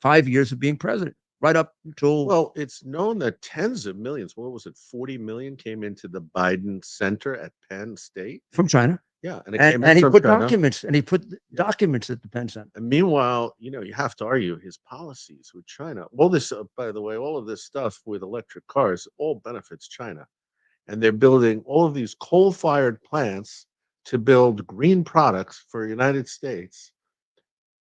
5 years of being president, right up until. Well, it's known that tens of millions, what was it, 40 million came into the Biden Center at Penn State? From China. Yeah, and it came in And he from put China. documents, and he put documents at the Penn Center. And meanwhile, you have to argue his policies with China. All this, by the way, all of this stuff with electric cars all benefits China. And they're building all of these coal-fired plants to build green products for the United States.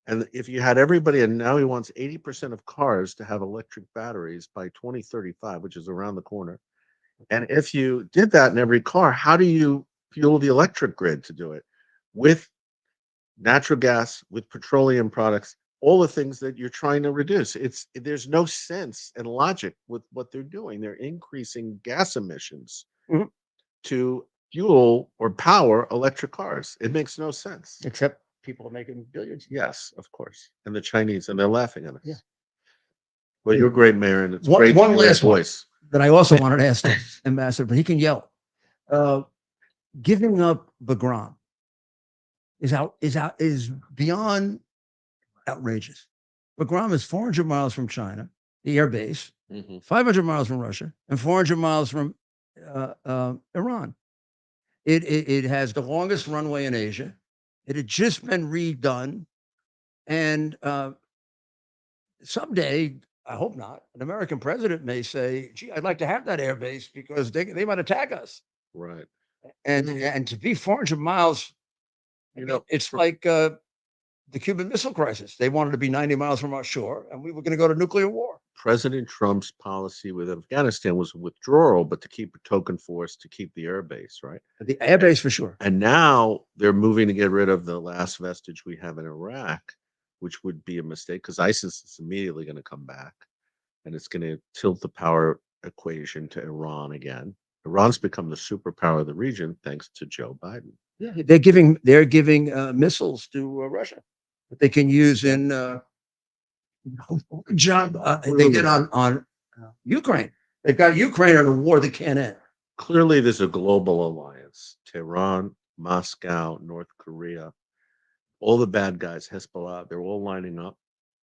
And if you had everybody, and now he wants 80% of cars to have electric batteries by 2035, which is around the corner. And if you did that in every car, how do you fuel the electric grid to do it? With natural gas, with petroleum products, all the things that you're trying to reduce. There's no sense and logic with what they're doing. They're increasing gas emissions Mhm. to fuel or power electric cars. It makes no sense. Except people are making billions. Yes, of course. And the Chinese, and they're laughing at us. Yeah. Well, you're a great, mayor, and it's One- great one to hear your last one. voice. That I also wanted to ask the ambassador, but he can yell. Giving up Bagram is beyond outrageous. Bagram is 400 miles from China, the air base, 500 miles from Russia, and 400 miles from Iran. It has the longest runway in Asia. It had just been redone, and someday, I hope not, an American president may say, "Gee, I'd like to have that air base because they might attack us." Right. And to be 400 miles, it's like the Cuban Missile Crisis. They wanted to be 90 miles from our shore, and we were going to go to nuclear war. President Trump's policy with Afghanistan was withdrawal, but to keep a token force to keep the air base, right? The air base for sure. And now they're moving to get rid of the last vestige we have in Iraq, which would be a mistake because ISIS is immediately going to come back, and it's going to tilt the power equation to Iran again. Iran's become the superpower of the region thanks to Joe Biden. Yeah, they're giving missiles to Russia that they can use in they did on Ukraine. They've got Ukraine in a war that can't end. Clearly, there's a global alliance. Tehran, Moscow, North Korea, all the bad guys, Hezbollah, they're all lining up.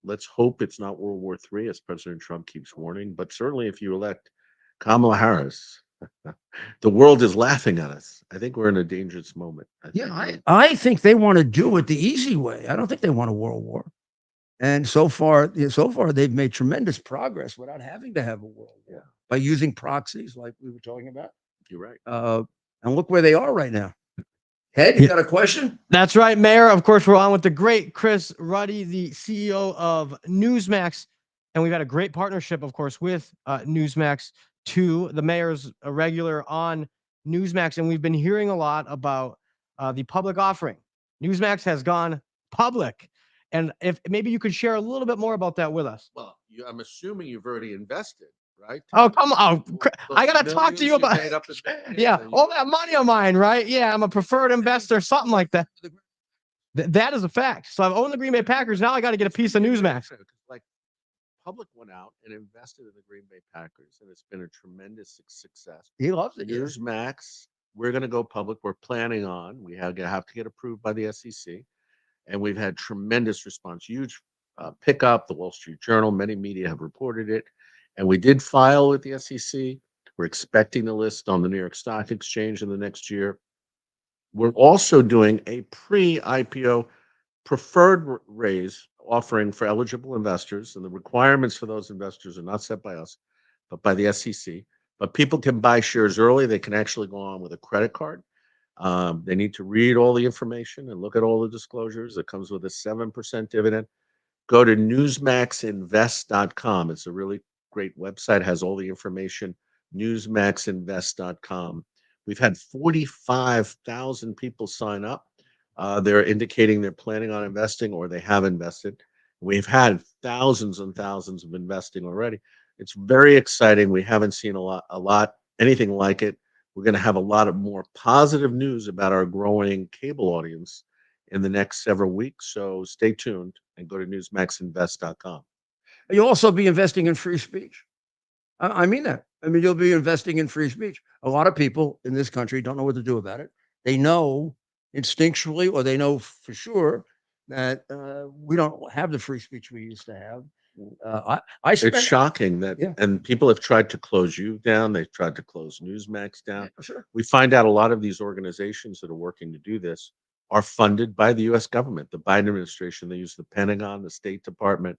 Let's hope it's not World War III, as President Trump keeps warning. But certainly, if you elect Kamala Harris, the world is laughing at us. I think we're in a dangerous moment. I think they want to do it the easy way. I don't think they want a world war. And so far they've made tremendous progress without having to have a world war by using proxies like we were talking about. You're right. And look where they are right now. Ted, you got a question? That's right, Mayor. Of course, we're on with the great Chris Ruddy, the CEO of Newsmax. And we've had a great partnership, of course, with Newsmax. The mayor's a regular on Newsmax. And we've been hearing a lot about the public offering. Newsmax has gone public. And if maybe you could share a little bit more about that with us. Well, I'm assuming you've already invested, right? Oh, come on. I got to talk to you about all that money of mine, right? Yeah, I'm a preferred investor, something like that. That is a fact. So I've owned the Green Bay Packers. Now I got to get a piece of Newsmax. Like, public went out and invested in the Green Bay Packers, and it's been a tremendous success. He loves it. Newsmax, we're going to go public. We're planning on. We have to get approved by the SEC. And we've had tremendous response, huge pickup. The Wall Street Journal, many media have reported it. And we did file with the SEC. We're expecting the list on the New York Stock Exchange in the next year. We're also doing a pre-IPO preferred raise offering for eligible investors. And the requirements for those investors are not set by us, but by the SEC. But people can buy shares early. They can actually go on with a credit card. They need to read all the information and look at all the disclosures. It comes with a 7% dividend. Go to newsmaxinvest.com. It's a really great website, has all the information. Newsmaxinvest.com. We've had 45,000 people sign up. They're indicating they're planning on investing or they have invested. We've had thousands and thousands of investing already. It's very exciting. We haven't seen anything like it. We're going to have a lot of more positive news about our growing cable audience in the next several weeks. So stay tuned and go to newsmaxinvest.com. You'll also be investing in free speech. I mean that. I mean, you'll be investing in free speech. A lot of people in this country don't know what to do about it. They know instinctually, or they know for sure that we don't have the free speech we used to have. I It's spent, shocking that, yeah, and people have tried to close you down. They've tried to close Newsmax down. sure. We find out a lot of these organizations that are working to do this are funded by the US government, the Biden administration. They use the Pentagon, the State Department,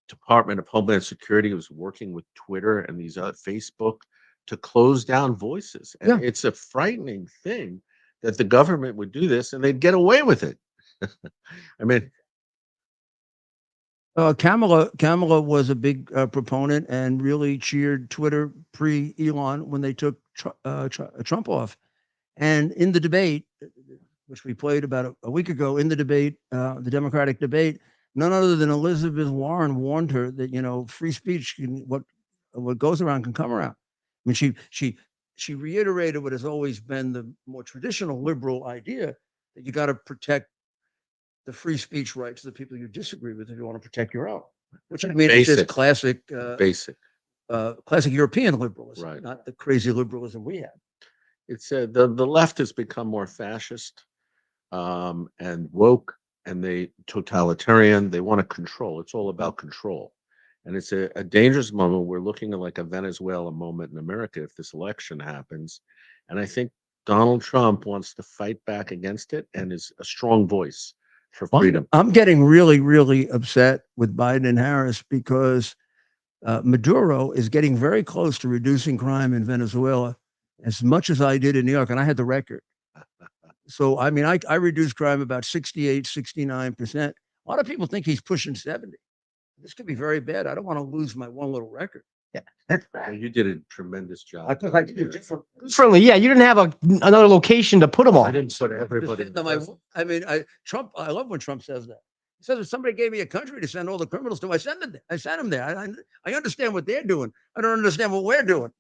Department of Homeland Security was working with Twitter and these Facebook to close down voices. And Yeah. it's a frightening thing that the government would do this and they'd get away with it. I mean, Kamala was a big proponent and really cheered Twitter pre-Elon when they took Trump off. And in the debate, which we played about a week ago, in the debate, the Democratic debate, none other than Elizabeth Warren warned her that free speech can, what goes around can come around. I mean, she reiterated what has always been the more traditional liberal idea that you got to protect the free speech rights of the people you disagree with if you want to protect your own. Which I mean, it's just basic, classic European liberalism, right? Not the crazy liberalism we have. It's the left has become more fascist and woke, and they totalitarian. They want to control. It's all about control, and it's a dangerous moment. We're looking at like a Venezuela moment in America if this election happens, and I think Donald Trump wants to fight back against it and is a strong voice for freedom. I'm getting really, really upset with Biden and Harris because Maduro is getting very close to reducing crime in Venezuela as much as I did in New York, and I had the record. So, I mean, I reduced crime about 68, 69%. A lot of people think he's pushing 70. This could be very bad. I don't want to lose my one little record. Yeah, you did a tremendous job. I thought I did different. Friendly, yeah. You didn't have another location to put them all. I didn't put everybody. Trump. I love when Trump says that. He says if somebody gave me a country to send all the criminals to, I send them there. I send them there. I understand what they're doing. I don't understand what we're doing.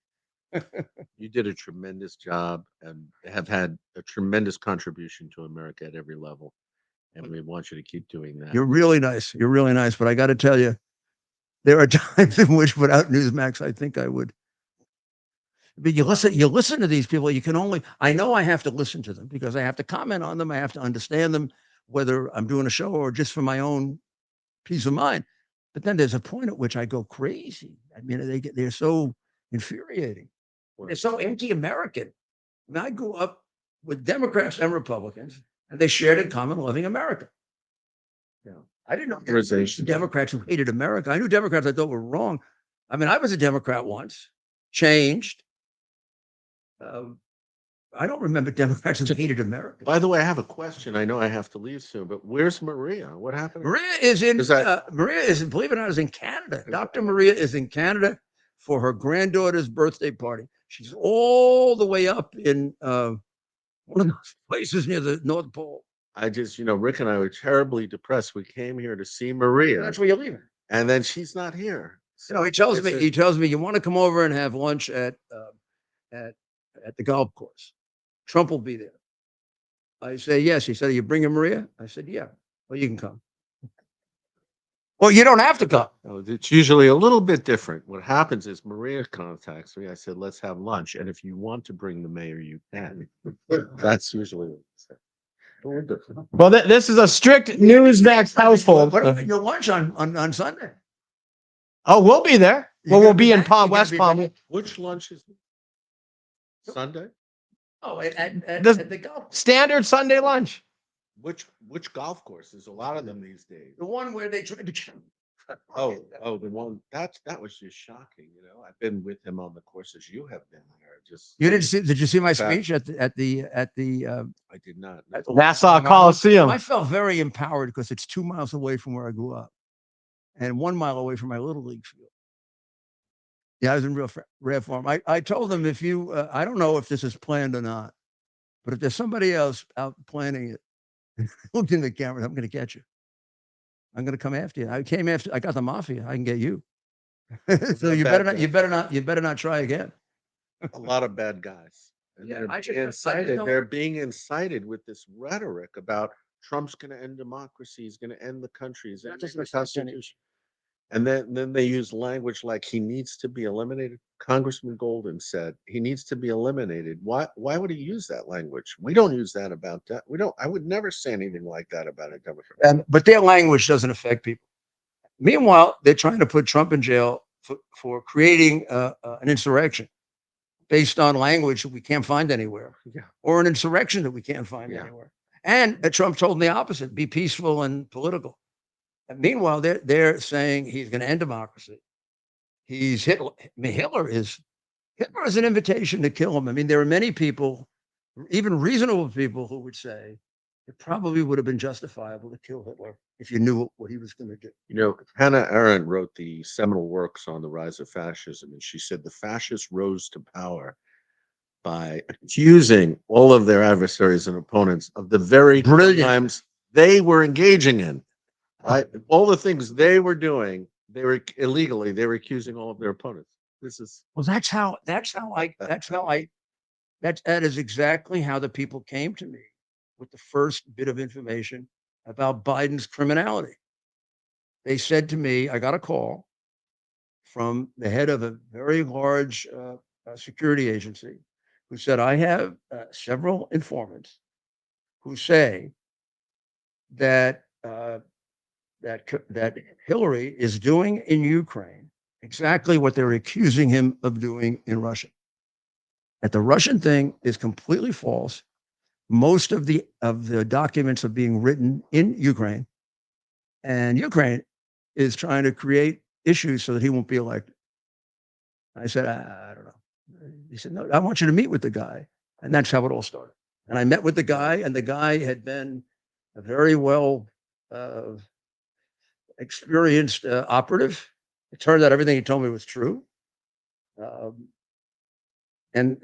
You did a tremendous job and have had a tremendous contribution to America at every level. And we want you to keep doing that. You're really nice. You're really nice. But I got to tell you, there are times in which without Newsmax, I think I would. But you listen to these people. I know I have to listen to them because I have to comment on them. I have to understand them, whether I'm doing a show or just for my own peace of mind. But then there's a point at which I go crazy. I mean, they're so infuriating. They're so anti-American. I mean, I grew up with Democrats and Republicans, and they shared in common loving America. I didn't know Democrats who hated America. I knew Democrats I thought were wrong. I mean, I was a Democrat once, changed. I don't remember Democrats who hated America. By the way, I have a question. I know I have to leave soon, but where's Maria? What happened? Maria is believe it or not, is in Canada. Dr. Maria is in Canada for her granddaughter's birthday party. She's all the way up in one of those places near the North Pole. I just, Rick and I were terribly depressed. We came here to see Maria. That's where you're leaving. And then she's not here. So he tells me, you want to come over and have lunch at the golf course. Trump will be there. I say, yes. He said, are you bringing Maria? I said, yeah. Well, you can come. Well, you don't have to come. It's usually a little bit different. What happens is Maria contacts me. I said, let's have lunch. And if you want to bring the mayor, you can. That's usually what it's Well, this is a strict Newsmax household. What about your lunch on Sunday? Oh, we'll be there. Well, we'll be in West Palm. Which lunch is it? Sunday? Oh, at the golf. Standard Sunday lunch. Which golf course? There's a lot of them these days. The one where they tried to. Oh, the one that was just shocking. I've been with him on the courses you have been there. You didn't see? Did you see my speech at the? I did not. Nassau Coliseum. I felt very empowered because it's 2 miles away from where I grew up, and 1 mile away from my little league field. Yeah, I was in real rare form. I told them if you, I don't know if this is planned or not, but if there's somebody else out planning it, looked in the camera, I'm going to get you. I'm going to come after you. I came after. I got the mafia. I can get you. So you better not try again. A lot of bad guys. And they're being incited with this rhetoric about Trump's going to end democracy. He's going to end the country. He's ending the Constitution. And then they use language like he needs to be eliminated. Congressman Golden said he needs to be eliminated. Why would he use that language? We don't use that about that. We don't. I would never say anything like that about a Democrat. But their language doesn't affect people. Meanwhile, they're trying to put Trump in jail for creating an insurrection based on language that we can't find anywhere, Yeah. or an insurrection that we can't find Yeah. anywhere. And Trump told them the opposite: be peaceful and political. And meanwhile, they're saying he's going to end democracy. He's Hitler. I mean, Hitler is an invitation to kill him. I mean, there are many people, even reasonable people, who would say it probably would have been justifiable to kill Hitler if you knew what he was going to do. You know, Hannah Arendt wrote the seminal works on the rise of fascism, and she said the fascists rose to power by accusing all of their adversaries and opponents of the very Brilliant. crimes they were engaging in. Right? All the things they were doing, they were illegally, they were accusing all of their opponents. This is Well, that is exactly how the people came to me with the first bit of information about Biden's criminality. They said to me, I got a call from the head of a very large security agency who said, I have several informants who say that that Hillary is doing in Ukraine exactly what they're accusing him of doing in Russia. That the Russian thing is completely false. Most of the documents are being written in Ukraine, and Ukraine is trying to create issues so that he won't be elected. I said, I don't know. He said, no, I want you to meet with the guy. And that's how it all started. And I met with the guy, and the guy had been a very well experienced operative. It turned out everything he told me was true. And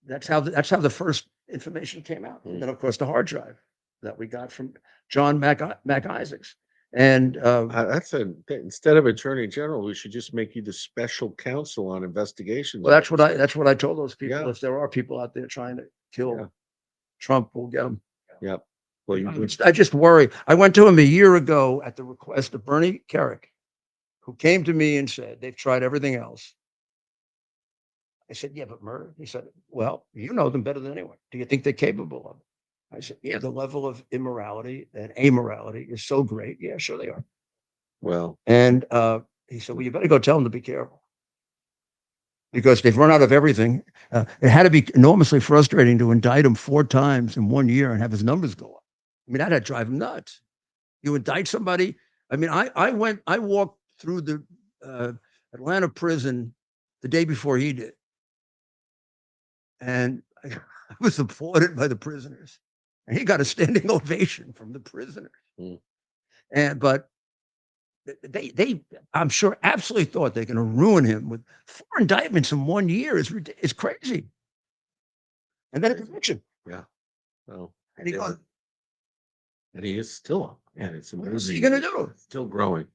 that's how the first information came out. And then, of course, the hard drive that we got from John Mac Isaacs. And that's instead of attorney general, we should just make you the special counsel on investigations. well, that's what I told those people. Yeah. If there are people out there trying to kill Yeah. Trump, we'll get them. Yep. Well, I just worry. I went to him a year ago at the request of Bernie Kerik, who came to me and said they've tried everything else. I said, yeah, but murder? He said, well, you know them better than anyone. Do you think they're capable of it? I said, yeah, the level of immorality and amorality is so great. Yeah, sure they are. well, And he said, well, you better go tell them to be careful because they've run out of everything. It had to be enormously frustrating to indict him 4 times in 1 year and have his numbers go up. I mean, that had to drive him nuts. You indict somebody. I mean, I walked through the Atlanta prison the day before he did. And I was applauded by the prisoners. And he got a standing ovation from the prisoners. But they I'm sure absolutely thought they're going to ruin him with 4 indictments in 1 year. It's crazy. And then a conviction. yeah. Well, And he goes, and he is still up. And it's amazing. what's he going to do? Still growing.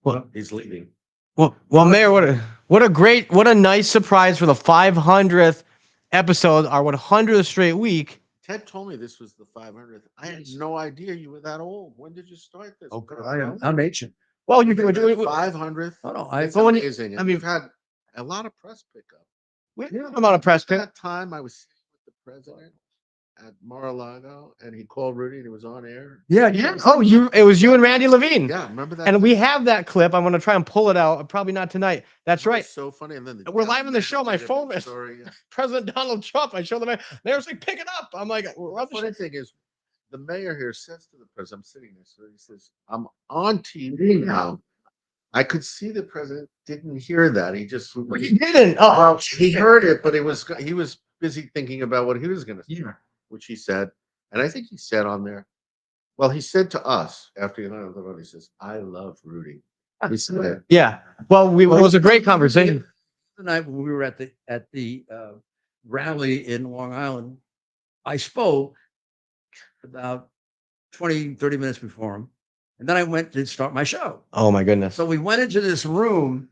Well, He's leading. well, Mayor, what a nice surprise for the 500th episode, our 100th straight week. Ted told me this was the 500th. I had no idea you were that old. When did you start this? Oh, God, I'm ancient. Well, you're doing 500th. Oh, no, It's Well, when you- amazing. I mean- We've had a lot of press pickup. we have a lot of press pit. That time I was sitting with the president at Mar-a-Lago, and he called Rudy, and he was on air. Yeah. Oh, it was you and Randy Levine. Yeah, remember that? And we have that clip. I'm going to try and pull it out. Probably not tonight. That's It was right. so funny. And then We're live on the show. My phone is story. Yeah. President Donald Trump. I show them. Mayor's like, pick it up. I'm like, we're on The the funny show. thing is, the mayor here says to the president, I'm sitting there, so he says, I'm on TV now. I could see the president didn't hear that. He just Well, you didn't. Oh, well, he heard it, but he was busy thinking about what he was going to say, which he said. And I think he said on there, well, he said to us after he landed on the road, he says, I love Rudy. He said it. yeah. Well, it was a great conversation. The night when we were at the rally in Long Island, I spoke about 20, 30 minutes before him. And then I went to start my show. Oh my goodness. So we went into this room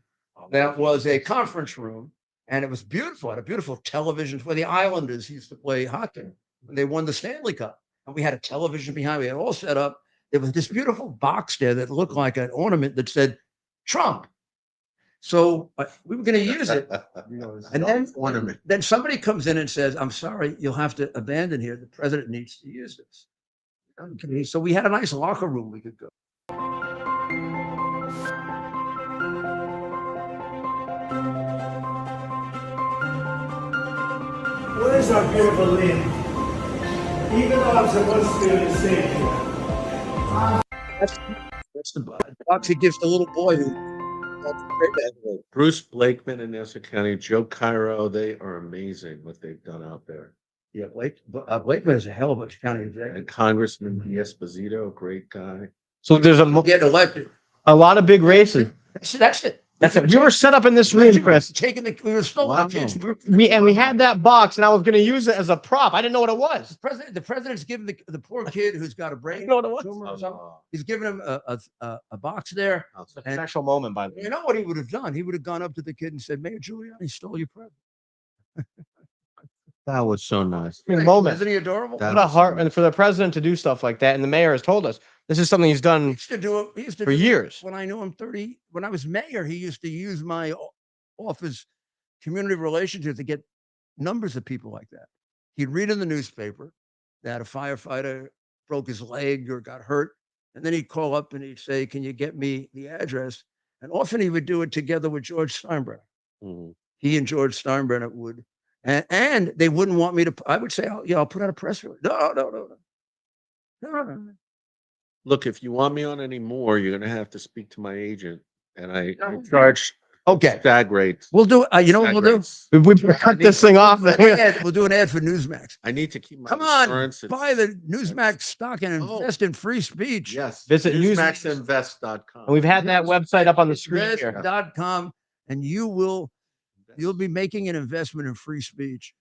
that was a conference room, and it was beautiful. It had a beautiful television where the Islanders used to play hockey when they won the Stanley Cup. And we had a television behind. We had it all set up. there was this beautiful box there that looked like an ornament that said Trump. So we were going to use it. And then somebody comes in and says, I'm sorry, you'll have to abandon here. The president needs to use this. Okay. So we had a nice locker room we could go. What is our beautiful land? Even though I'm supposed to be in the state here. That's the box he gives the little boy who. Bruce Blakeman in Nassau County, Joe Cairo, they are amazing what they've done out there. Yeah, Blakeman is a hell of a county executive. And Congressman Esposito, great guy. So there's Get elected. a lot of big races. That's it. We were set up in this room, Chris. We were stolen. Wow. We had that box, and I was going to use it as a prop. I didn't know what it was. The president's giving the poor kid who's got a I brain didn't know what it tumor or was. something. He's giving him a box there. It's a special moment, by the way. You know what he would have done? He would have gone up to the kid and said, Mayor Giuliani stole your present. That was so nice. Moment. Isn't he adorable? What a heart, and for the president to do stuff like that, and the mayor has told us this is something he's He done used to do it. He used to for do it years. when I knew him when I was mayor, he used to use my office community relationships to get numbers of people like that. He'd read in the newspaper that a firefighter broke his leg or got hurt. And then he'd call up and he'd say, can you get me the address? And often he would do it together with George Steinbrenner. Mhm. He and George Steinbrenner would, and they wouldn't want me to, I would say, oh, yeah, I'll put out a press release. No. Look, if you want me on any more, you're gonna have to speak to my agent, and I charge Okay. stag rates. We'll do, you know what we'll do? rates. We cut this thing off. We'll do an ad for Newsmax. I need to keep my Come on, insurance. buy the Newsmax stock and Oh. invest in free speech. Yes. Visit Newsmaxinvest.com. And we've had that website up on the screen here. Invest.com, and you'll be making an investment in free speech.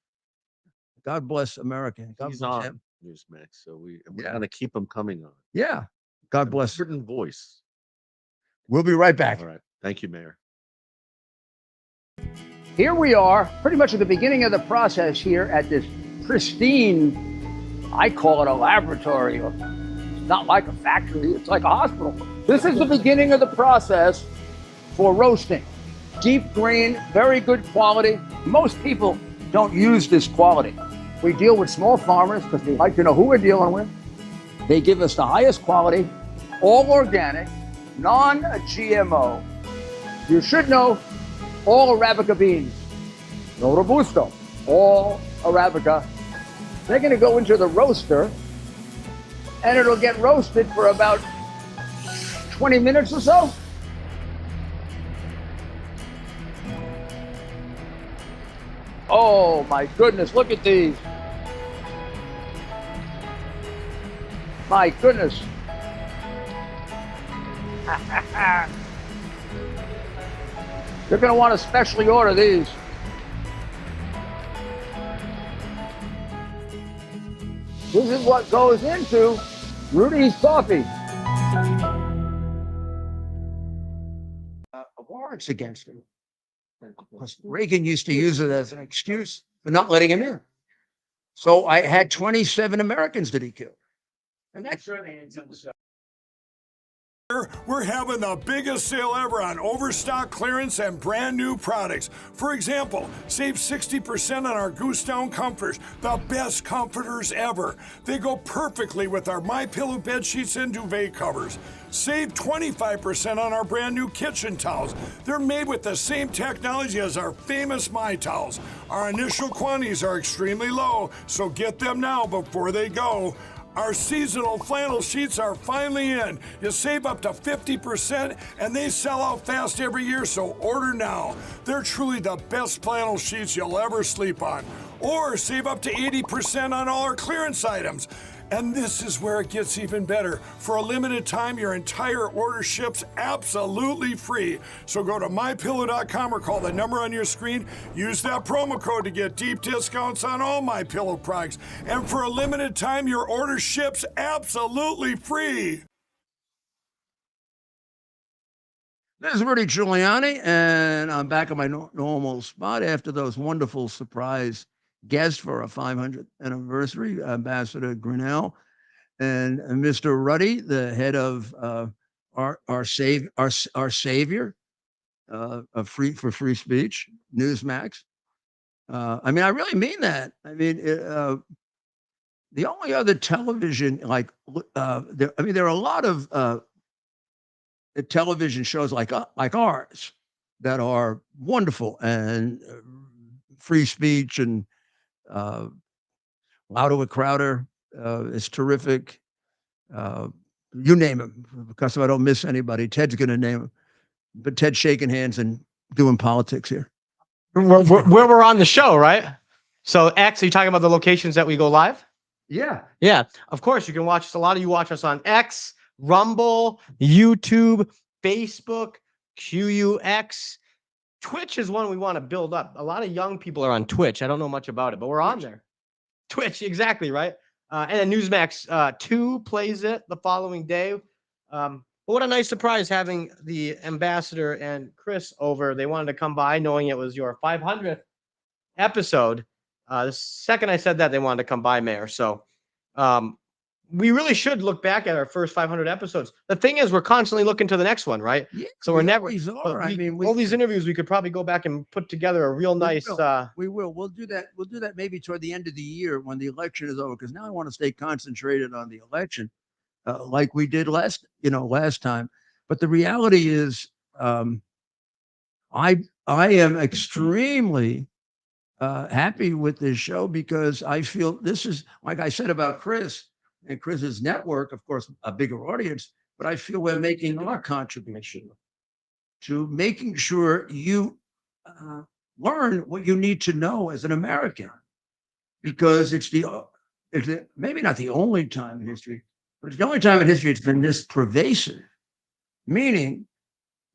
God bless America. God He's bless on him. Newsmax, so we're gonna keep him coming on. Yeah. God bless. Certain voice. We'll be right back. All right. Thank you, Mayor. Here we are, pretty much at the beginning of the process here at this pristine, I call it a laboratory. It's not like a factory, it's like a hospital. This is the beginning of the process for roasting. Deep grain, very good quality. Most people don't use this quality. We deal with small farmers because they like to know who we're dealing with. They give us the highest quality, all organic, non-GMO. You should know all Arabica beans, no Robusto, all Arabica. They're going to go into the roaster and it'll get roasted for about 20 minutes or so. Oh my goodness, look at these. My goodness. You're going to want to specially order these. This is what goes into Rudy's coffee. Warrants against him. Because Reagan used to use it as an excuse for not letting him in. So I had 27 Americans that he killed. And that's We're having the biggest sale ever on overstock clearance and brand new products. For example, save 60% on our Goose Down comforters, the best comforters ever. They go perfectly with our MyPillow bed sheets and duvet covers. Save 25% on our brand new kitchen towels. They're made with the same technology as our famous My Towels. Our initial quantities are extremely low, so get them now before they go. Our seasonal flannel sheets are finally in. You save up to 50% and they sell out fast every year, so order now. They're truly the best flannel sheets you'll ever sleep on. Or save up to 80% on all our clearance items. And this is where it gets even better. For a limited time, your entire order ships absolutely free. So go to mypillow.com or call the number on your screen. Use that promo code to get deep discounts on all MyPillow products. And for a limited time, your order ships absolutely free. This is Rudy Giuliani, and I'm back on my normal spot after those wonderful surprise guests for our 500th anniversary, Ambassador Grenell and Mr. Ruddy, the head of our savior of free speech, Newsmax. I mean, I really mean that. I mean, the only other television there are a lot of television shows like ours that are wonderful and free speech and Louder Crowder is terrific. You name him, because if I don't miss anybody, Ted's going to name him. But Ted's shaking hands and doing politics here. Where we're on the show, right? So X, are you talking about the locations that we go live? Yeah. Yeah, of course. You can watch us. A lot of you watch us on X, Rumble, YouTube, Facebook, QUX. Twitch is one we want to build up. A lot of young people are on Twitch. I don't know much about it, but we're on there. Twitch, exactly, right? And then Newsmax 2 plays it the following day. But what a nice surprise having the ambassador and Chris over. They wanted to come by knowing it was your 500th episode. The second I said that, they wanted to come by, Mayor. So we really should look back at our first 500 episodes. The thing is, we're constantly looking to the next one, right? Yeah, So we're never. I mean, all these interviews, we could probably go back and put together a real nice. We will. We'll do that. We'll do that maybe toward the end of the year when the election is over. Because now I want to stay concentrated on the election, like we did last time. But the reality is, I am extremely happy with this show because I feel this is, like I said about Chris and Chris's network, of course, a bigger audience, but I feel we're making our contribution to making sure you learn what you need to know as an American, because it's maybe not the only time in history, but it's the only time in history it's been this pervasive, meaning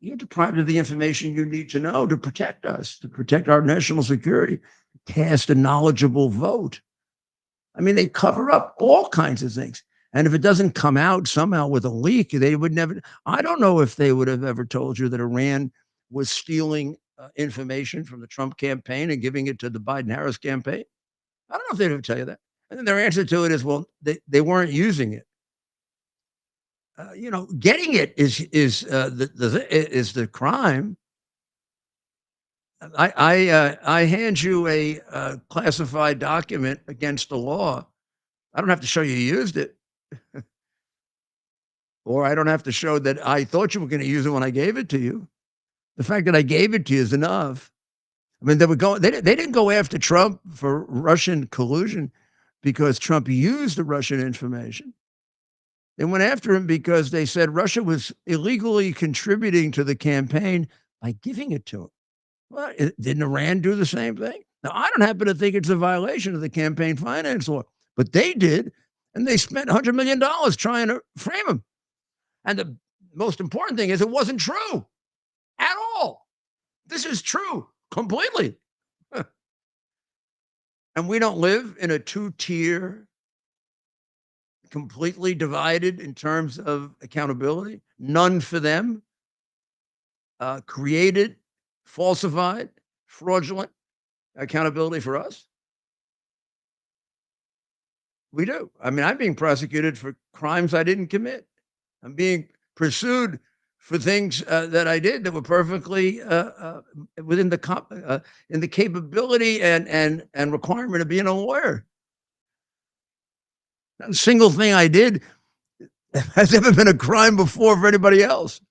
you're deprived of the information you need to know to protect us, to protect our national security, cast a knowledgeable vote. I mean, they cover up all kinds of things. And if it doesn't come out somehow with a leak, they would never, I don't know if they would have ever told you that Iran was stealing information from the Trump campaign and giving it to the Biden-Harris campaign. I don't know if they'd ever tell you that. And then their answer to it is, well, they weren't using it. Getting it is the crime. I hand you a classified document against the law. I don't have to show you used it, or I don't have to show that I thought you were going to use it when I gave it to you. The fact that I gave it to you is enough. I mean, they didn't go after Trump for Russian collusion because Trump used the Russian information. They went after him because they said Russia was illegally contributing to the campaign by giving it to him. Well, didn't Iran do the same thing? Now, I don't happen to think it's a violation of the campaign finance law, but they did, and they spent $100 million trying to frame him. And the most important thing is it wasn't true at all. This is true completely. And we don't live in a two-tier, completely divided in terms of accountability. None for them. Created, falsified, fraudulent accountability for us. We do. I mean, I'm being prosecuted for crimes I didn't commit. I'm being pursued for things that I did that were perfectly within the capability and requirement of being a lawyer. Not a single thing I did has ever been a crime before for anybody else.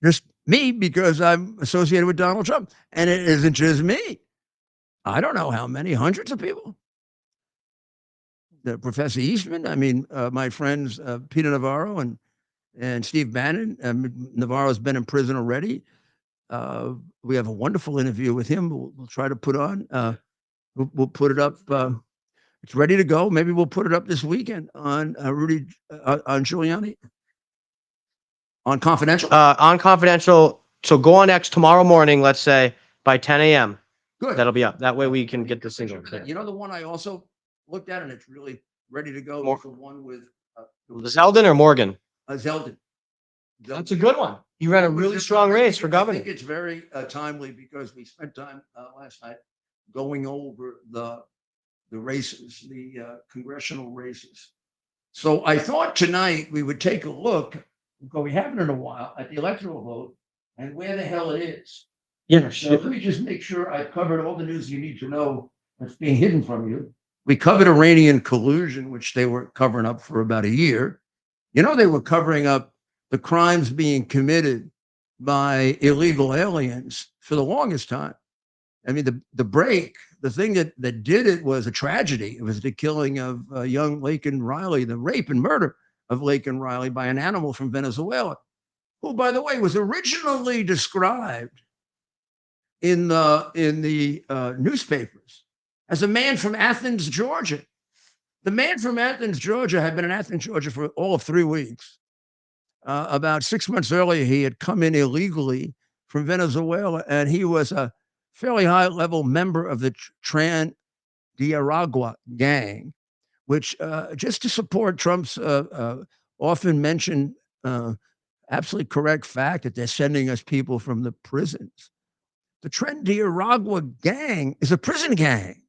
Just me, because I'm associated with Donald Trump. And it isn't just me. I don't know how many, hundreds of people. Professor Eastman, I mean, my friends Peter Navarro and Steve Bannon. Navarro's been in prison already. We have a wonderful interview with him. We'll try to put on. We'll put it up. It's ready to go. Maybe we'll put it up this weekend on Rudy, on Giuliani. On Confidential? On Confidential. So go on X tomorrow morning, let's say, by 10 a.m. Good. That'll be up. That way we can get the single. You know the one I also looked at, and it's really ready to go. The one with Zeldin or Morgan? Zeldin. That's a good one. You ran a really strong race for governor. I think it's very timely because we spent time last night going over the races, the congressional races. So I thought tonight we would take a look, because we haven't in a while, at the electoral vote and where the hell it is. Yes. So let me just make sure I've covered all the news you need to know that's being hidden from you. We covered Iranian collusion, which they were covering up for about a year. You know, they were covering up the crimes being committed by illegal aliens for the longest time. I mean, the thing that did it was a tragedy. It was the killing of young Laken Riley, the rape and murder of Laken Riley by an animal from Venezuela, who, by the way, was originally described in the newspapers as a man from Athens, Georgia. The man from Athens, Georgia, had been in Athens, Georgia for all of 3 weeks. About 6 months earlier, he had come in illegally from Venezuela, and he was a fairly high-level member of the Tran de Aragua gang, which just to support Trump's often mentioned absolutely correct fact that they're sending us people from the prisons. The Tren de Aragua gang is a prison gang.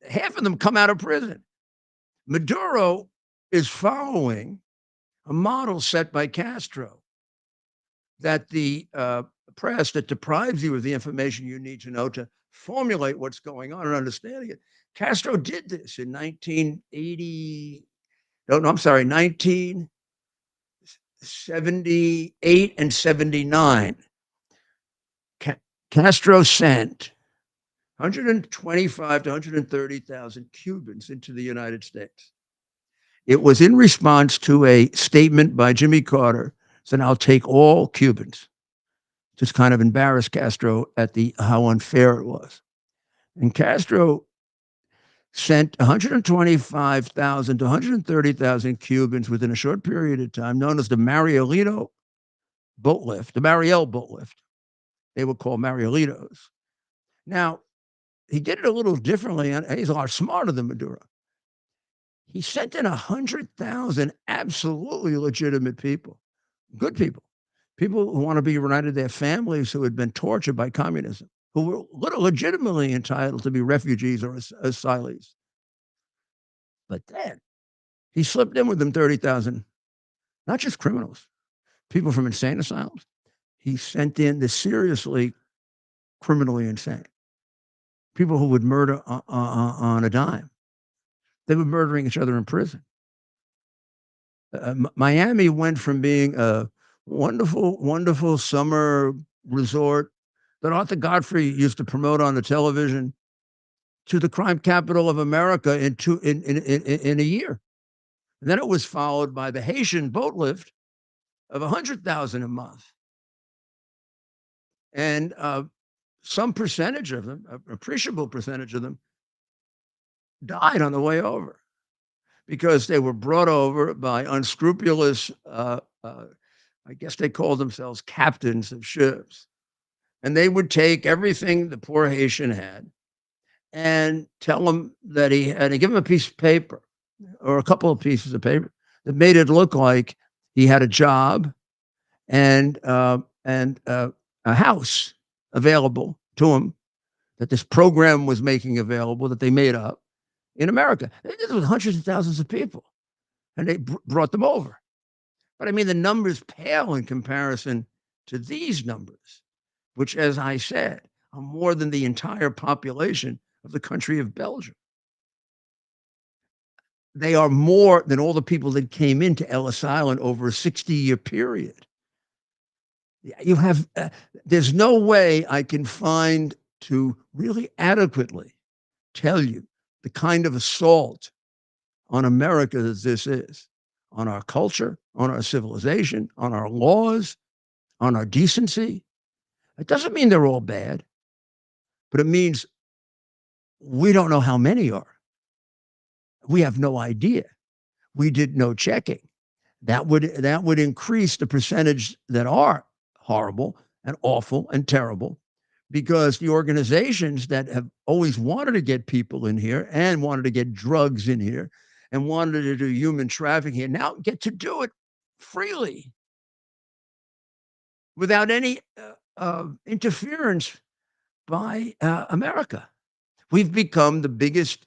Half of them come out of prison. Maduro is following a model set by Castro that the press that deprives you of the information you need to know to formulate what's going on and understanding it. Castro did this in 1980. No, I'm sorry, 1978 and 79. Castro sent 125 to 130,000 Cubans into the United States. It was in response to a statement by Jimmy Carter, said, "I'll take all Cubans." Just kind of embarrassed Castro at how unfair it was. And Castro sent 125,000 to 130,000 Cubans within a short period of time, known as the Marielito boat lift, the Mariel boat lift. They were called Marielitos. Now, he did it a little differently, and he's a lot smarter than Maduro. He sent in 100,000 absolutely legitimate people, good people who want to be reunited with their families who had been tortured by communism, who were legitimately entitled to be refugees or asylees. But then he slipped in with them 30,000, not just criminals, people from insane asylums. He sent in the seriously criminally insane, people who would murder on a dime. They were murdering each other in prison. Miami went from being a wonderful, wonderful summer resort that Arthur Godfrey used to promote on the television to the crime capital of America in a year. And then it was followed by the Haitian boat lift of 100,000 a month. And some percentage of them, an appreciable percentage of them, died on the way over because they were brought over by unscrupulous, I guess they called themselves captains of ships. And they would take everything the poor Haitian had and tell him that he had to give him a piece of paper or a couple of pieces of paper that made it look like he had a job and a house available to him that this program was making available that they made up in America. They did it with hundreds of thousands of people, and they brought them over. But I mean, the numbers pale in comparison to these numbers, which, as I said, are more than the entire population of the country of Belgium. They are more than all the people that came into Ellis Island over a 60-year period. You have, there's no way I can find to really adequately tell you the kind of assault on America that this is, on our culture, on our civilization, on our laws, on our decency. It doesn't mean they're all bad, but it means we don't know how many are. We have no idea. We did no checking. That would increase the percentage that are horrible and awful and terrible, because the organizations that have always wanted to get people in here and wanted to get drugs in here and wanted to do human trafficking here now get to do it freely without any interference by America. We've become the biggest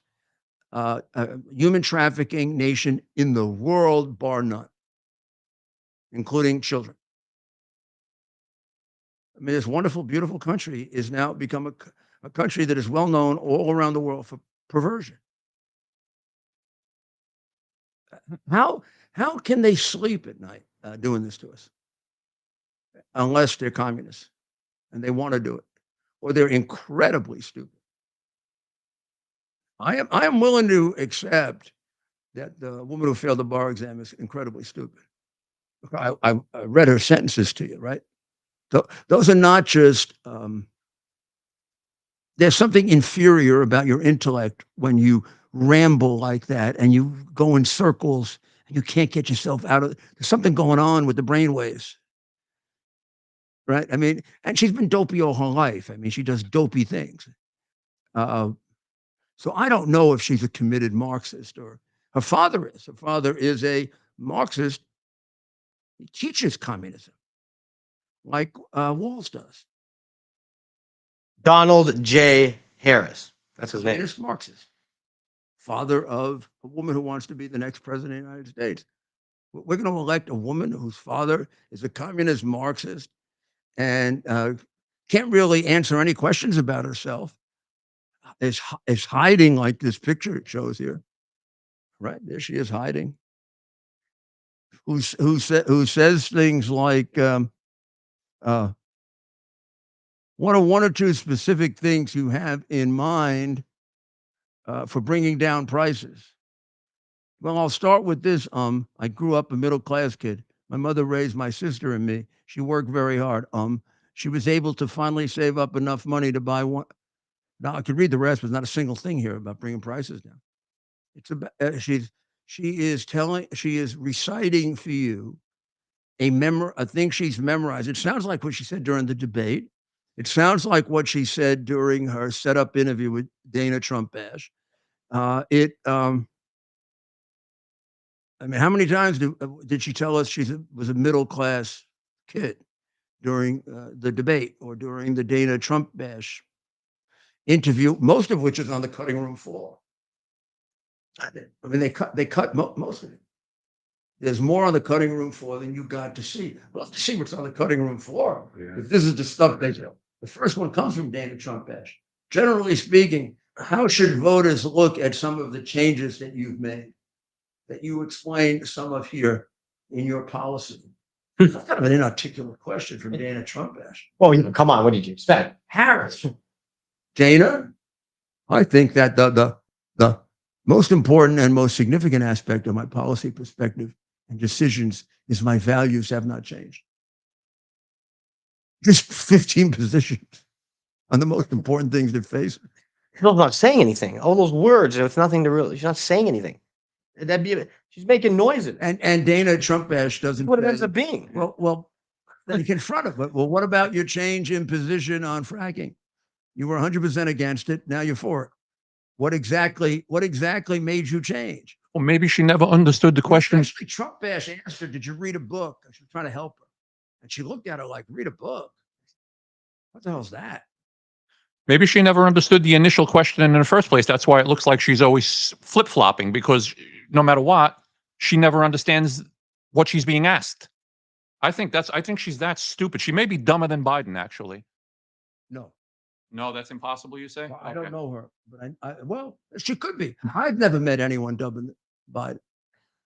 human trafficking nation in the world, bar none, including children. I mean, this wonderful, beautiful country is now become a country that is well known all around the world for perversion. How can they sleep at night doing this to us? Unless they're communists and they want to do it, or they're incredibly stupid. I am willing to accept that the woman who failed the bar exam is incredibly stupid. I read her sentences to you, right? Those are not just. There's something inferior about your intellect when you ramble like that and you go in circles and you can't get yourself out of. There's something going on with the brainwaves, right? I mean, and she's been dopey all her life. I mean, she does dopey things. So I don't know if she's a committed Marxist or her father is. Her father is a Marxist. He teaches communism, like Walls does. Donald J. Harris. That's his name. Communist Marxist, father of a woman who wants to be the next president of the United States. We're going to elect a woman whose father is a communist Marxist and can't really answer any questions about herself. Is hiding like this picture it shows here. Right there, she is hiding. Who says things like, what are one or two specific things you have in mind for bringing down prices? Well, I'll start with this. I grew up a middle-class kid. My mother raised my sister and me. She worked very hard. She was able to finally save up enough money to buy one. Now I could read the rest, but there's not a single thing here about bringing prices down. It's about she is reciting for you a thing she's memorized. It sounds like what she said during the debate. It sounds like what she said during her setup interview with Dana Trump-Bash. I mean, how many times did she tell us she was a middle-class kid during the debate or during the Dana Trump-Bash interview, most of which is on the cutting room floor? I mean, they cut most of it. There's more on the cutting room floor than you got to see. We'll have to see what's on the cutting room floor. Yeah. If this is the stuff they do. The first one comes from Dana Trump-Bash. Generally speaking, how should voters look at some of the changes that you've made, that you explained some of here in your policy? That's kind of an inarticulate question from Dana Trump-Bash. Well, come on, what did you expect? Harris. Dana, I think that the most important and most significant aspect of my policy perspective and decisions is my values have not changed. Just 15 positions on the most important things that face me. She's not saying anything. All those words, it's nothing to really. She's not saying anything. She's making noises. And Dana Trump-Bash doesn't. What it ends up being. Well, then you confront it. Well, what about your change in position on fracking? You were 100% against it. Now you're for it. What exactly made you change? Well, maybe she never understood the question. Actually, Trump-Bash asked her, did you read a book? She was trying to help her. And she looked at her like, read a book? What the hell's that? Maybe she never understood the initial question in the first place. That's why it looks like she's always flip-flopping, because no matter what, she never understands what she's being asked. I think she's that stupid. She may be dumber than Biden, actually. No, that's impossible, you say? Well, I don't know her, but well, she could be. I've never met anyone dumber than Biden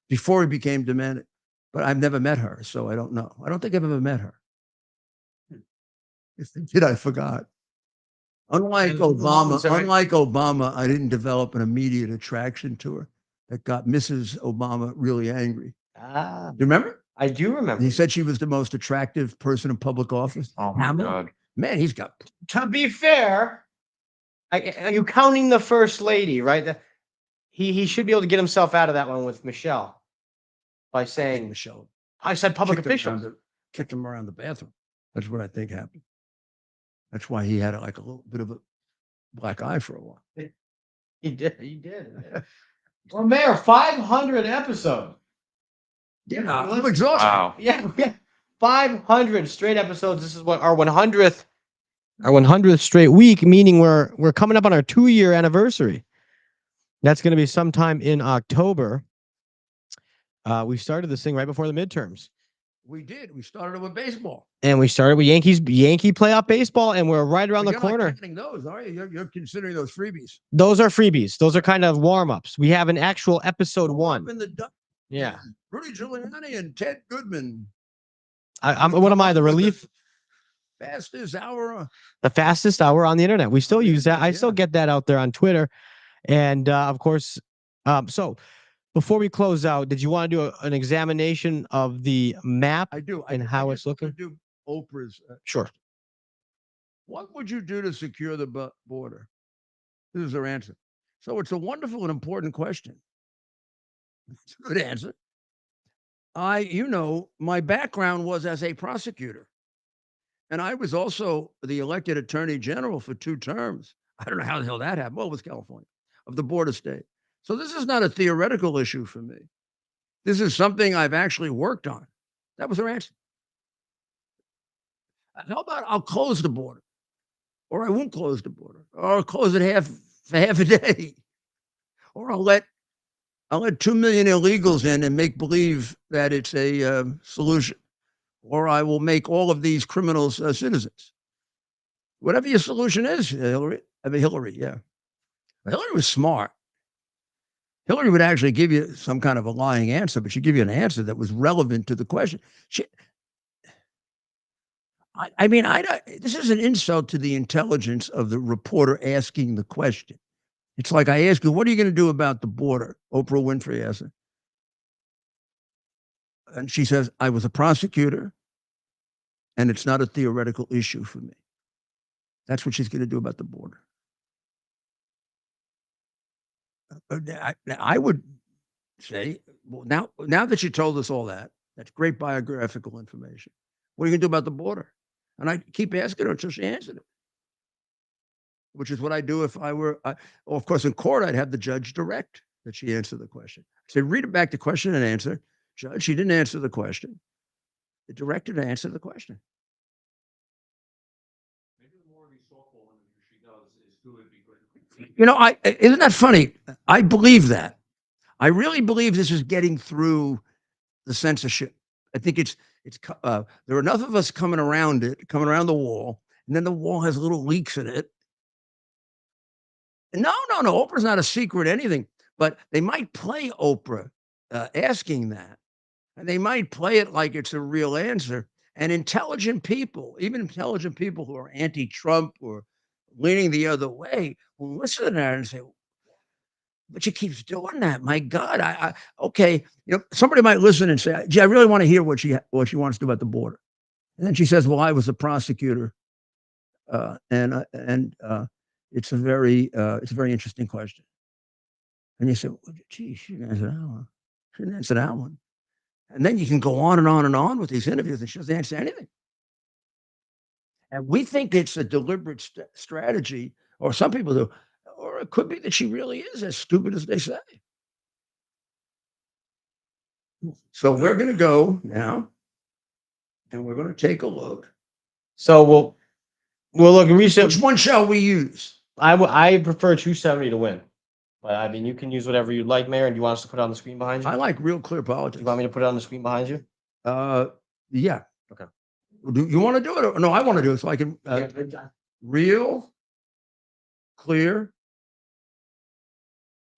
before he became demanding, but I've never met her, so I don't know. I don't think I've ever met her. If I did, I forgot. Unlike Obama, I didn't develop an immediate attraction to her that got Mrs. Obama really angry. Do you remember? I do remember. He said she was the most attractive person in public office. Oh my God. Man, he's got. To be fair, are you counting the first lady, right? He should be able to get himself out of that one with Michelle by saying Michelle. I said public officials. Kicked him around the bathroom. That's what I think happened. That's why he had like a little bit of a black eye for a while. He did. Well, Mayor, 500 episodes. Yeah, I'm exhausted. Wow. Yeah. 500 straight episodes. This is what our 100th straight week, meaning we're coming up on our 2-year anniversary. That's going to be sometime in October. We started this thing right before the midterms. We did. We started with baseball. And we started with Yankee playoff baseball, and we're right around But the you're not corner. counting those, are you? You're considering those freebies. Those are freebies. Those are kind of warm-ups. We have an actual episode 1. Up in the Yeah. Rudy Giuliani and Ted Goodman. What am I, the relief? Fastest hour. The fastest hour on the internet. We still use that. I still get that out there on Twitter. And of course, so before we close out, did you want to do an examination of the map? I do. And how it's looking? Do Oprah's. Sure. What would you do to secure the border? This is her answer. So it's a wonderful and important question. It's a good answer. My background was as a prosecutor. And I was also the elected attorney general for 2 terms. I don't know how the hell that happened. Well, it was California, of the border state. So this is not a theoretical issue for me. This is something I've actually worked on. That was her answer. How about I'll close the border, or I won't close the border, or I'll close it for half a day, or I'll let 2 million illegals in and make believe that it's a solution, or I will make all of these criminals citizens. Whatever your solution is, Hillary. Yeah. Hillary was smart. Hillary would actually give you some kind of a lying answer, but she'd give you an answer that was relevant to the question. This is an insult to the intelligence of the reporter asking the question. It's like I ask you, what are you going to do about the border? Oprah Winfrey asked her. And she says, I was a prosecutor, and it's not a theoretical issue for me. That's what she's going to do about the border. I would say, well, now that you told us all that, that's great biographical information. What are you going to do about the border? And I keep asking her until she answered it, which is what I do if I were, of course, in court, I'd have the judge direct that she answer the question. I say, read it back the question and answer. Judge, she didn't answer the question. The director to answer the question. Maybe the more resourceful one she does is do it because. Isn't that funny? I believe that. I really believe this is getting through the censorship. I think there are enough of us coming around the wall, and then the wall has little leaks in it. No. Oprah's not a secret anything, but they might play Oprah asking that, and they might play it like it's a real answer. And intelligent people, even intelligent people who are anti-Trump or leaning the other way, will listen to that and say, but she keeps doing that. My God, okay. Somebody might listen and say, gee, I really want to hear what she wants to do about the border. And then she says, well, I was a prosecutor. And it's a very interesting question. And you say, well, gee, she didn't answer that one. She didn't answer that one. And then you can go on and on and on with these interviews, and she doesn't answer anything. And we think it's a deliberate strategy, or some people do, or it could be that she really is as stupid as they say. So we're going to go now, and we're going to take a look. So we'll look. Which one shall we use? I prefer 270 to win. But I mean, you can use whatever you'd like, Mayor. And do you want us to put it on the screen behind you? I like real clear politics. You want me to put it on the screen behind you? Yeah. Okay. Do you want to do it? Or, no, I want to do it so I can. Real, clear,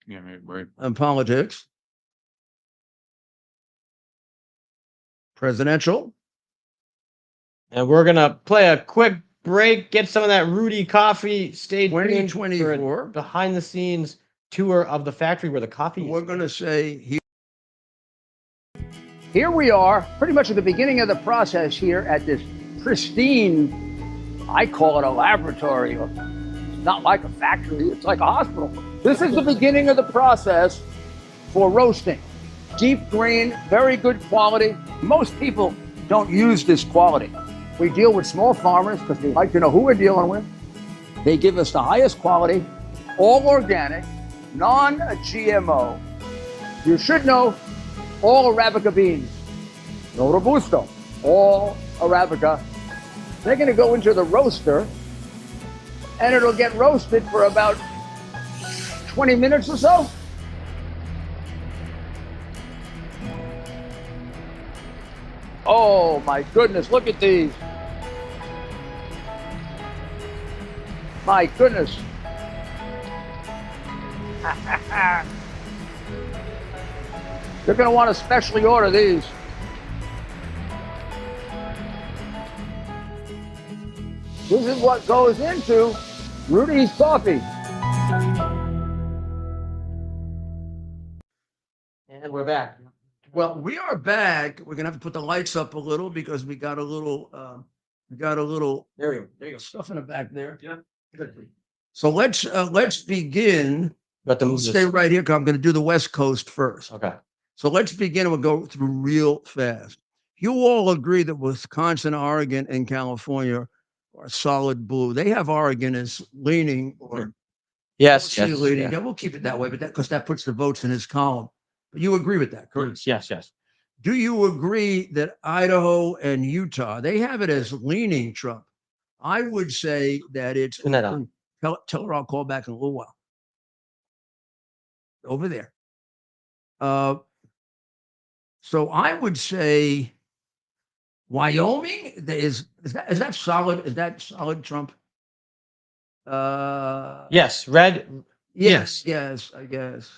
Yeah, right. and politics. Presidential. And we're gonna play a quick break, get some of that Rudy coffee. Stay tuned for 2024. a behind the scenes tour of the factory where the coffee We're is. going to say here we are, pretty much at the beginning of the process here at this pristine, I call it a laboratory. It's not like a factory, it's like a hospital. This is the beginning of the process for roasting. Deep green, very good quality. Most people don't use this quality. We deal with small farmers because we like to know who we're dealing with. They give us the highest quality, all organic, non-GMO. You should know all Arabica beans. No Robusto, all Arabica. They're going to go into the roaster, and it'll get roasted for about 20 minutes or so? Oh my goodness, look at these. My goodness. They're going to want to specially order these. This is what goes into Rudy's coffee. And we're back. Well, we are back. We're gonna have to put the lights up a little because we got a little There you go. stuff in the back there. Yeah. So let's begin. Got to move Stay this. right here because I'm gonna do the West Coast first. Okay. So let's begin and we'll go through real fast. You all agree that Wisconsin, Oregon, and California are solid blue. They have Oregon as leaning or Yes. mostly Yes. leaning. Yeah. Yeah, we'll keep it that way, but because that puts the votes in his column. But you agree with that, correct? Yes. Yes. Do you agree that Idaho and Utah, they have it as leaning Trump? I would say that it's, Turn that on. tell her I'll call back in a little while. Over there. So I would say Wyoming is that solid? Is that solid Trump? Yes. Red. Yes, I guess.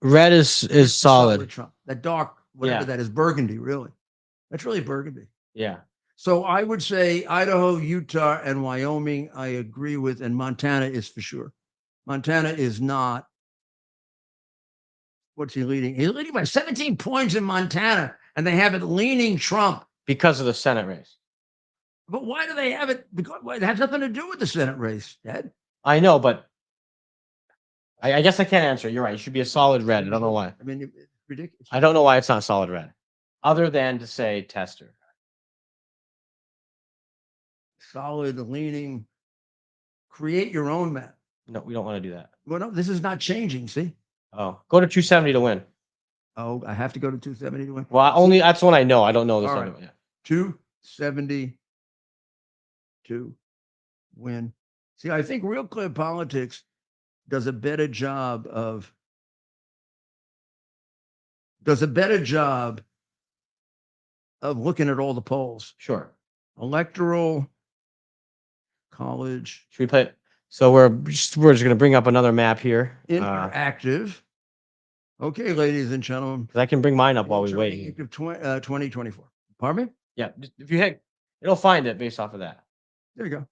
Red is solid. Trump. That dark, whatever Yeah. that is, burgundy, really. That's really burgundy. Yeah. So I would say Idaho, Utah, and Wyoming, I agree with, and Montana is for sure. Montana is not. What's he leading? He's leading by 17 points in Montana, and they have it leaning Trump. Because of the Senate race. But why do they have it? Because it has nothing to do with the Senate race, Dad. I know, but I guess I can't answer. You're right. It should be a solid red. I don't know why. I mean, it's ridiculous. I don't know why it's not solid red. Other than to say tester. Solid leaning. Create your own map. No, we don't want to do that. Well, no, this is not changing. See? Oh, go to 270 to win. Oh, I have to go to 270 to win. Well, only that's one I know. I don't know this All other right. one. Yeah. 270 to win. See, I think Real Clear Politics does a better job of looking at all the polls. Sure. Electoral, college, Should we play it? So we're just going to bring up another map here. interactive. Okay, ladies and gentlemen. 'Cause I can bring mine up while we wait. Interactive 2024. Pardon me? Yeah. If you hit, it'll find it based off of that. There you go.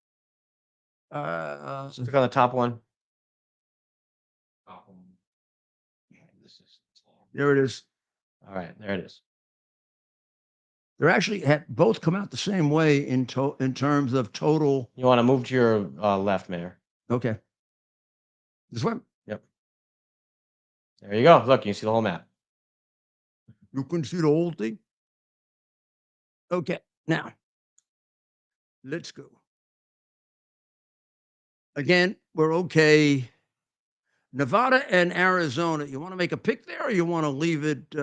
Click on the top one. There it is. All right. There it is. They're actually both come out the same way in terms of total. You want to move to your left, Mayor. Okay. This way. Yep. There you go. Look, you can see the whole map. You can see the whole thing. Okay. Now, let's go. Again, we're okay. Nevada and Arizona. You want to make a pick there, or you want to leave it? Get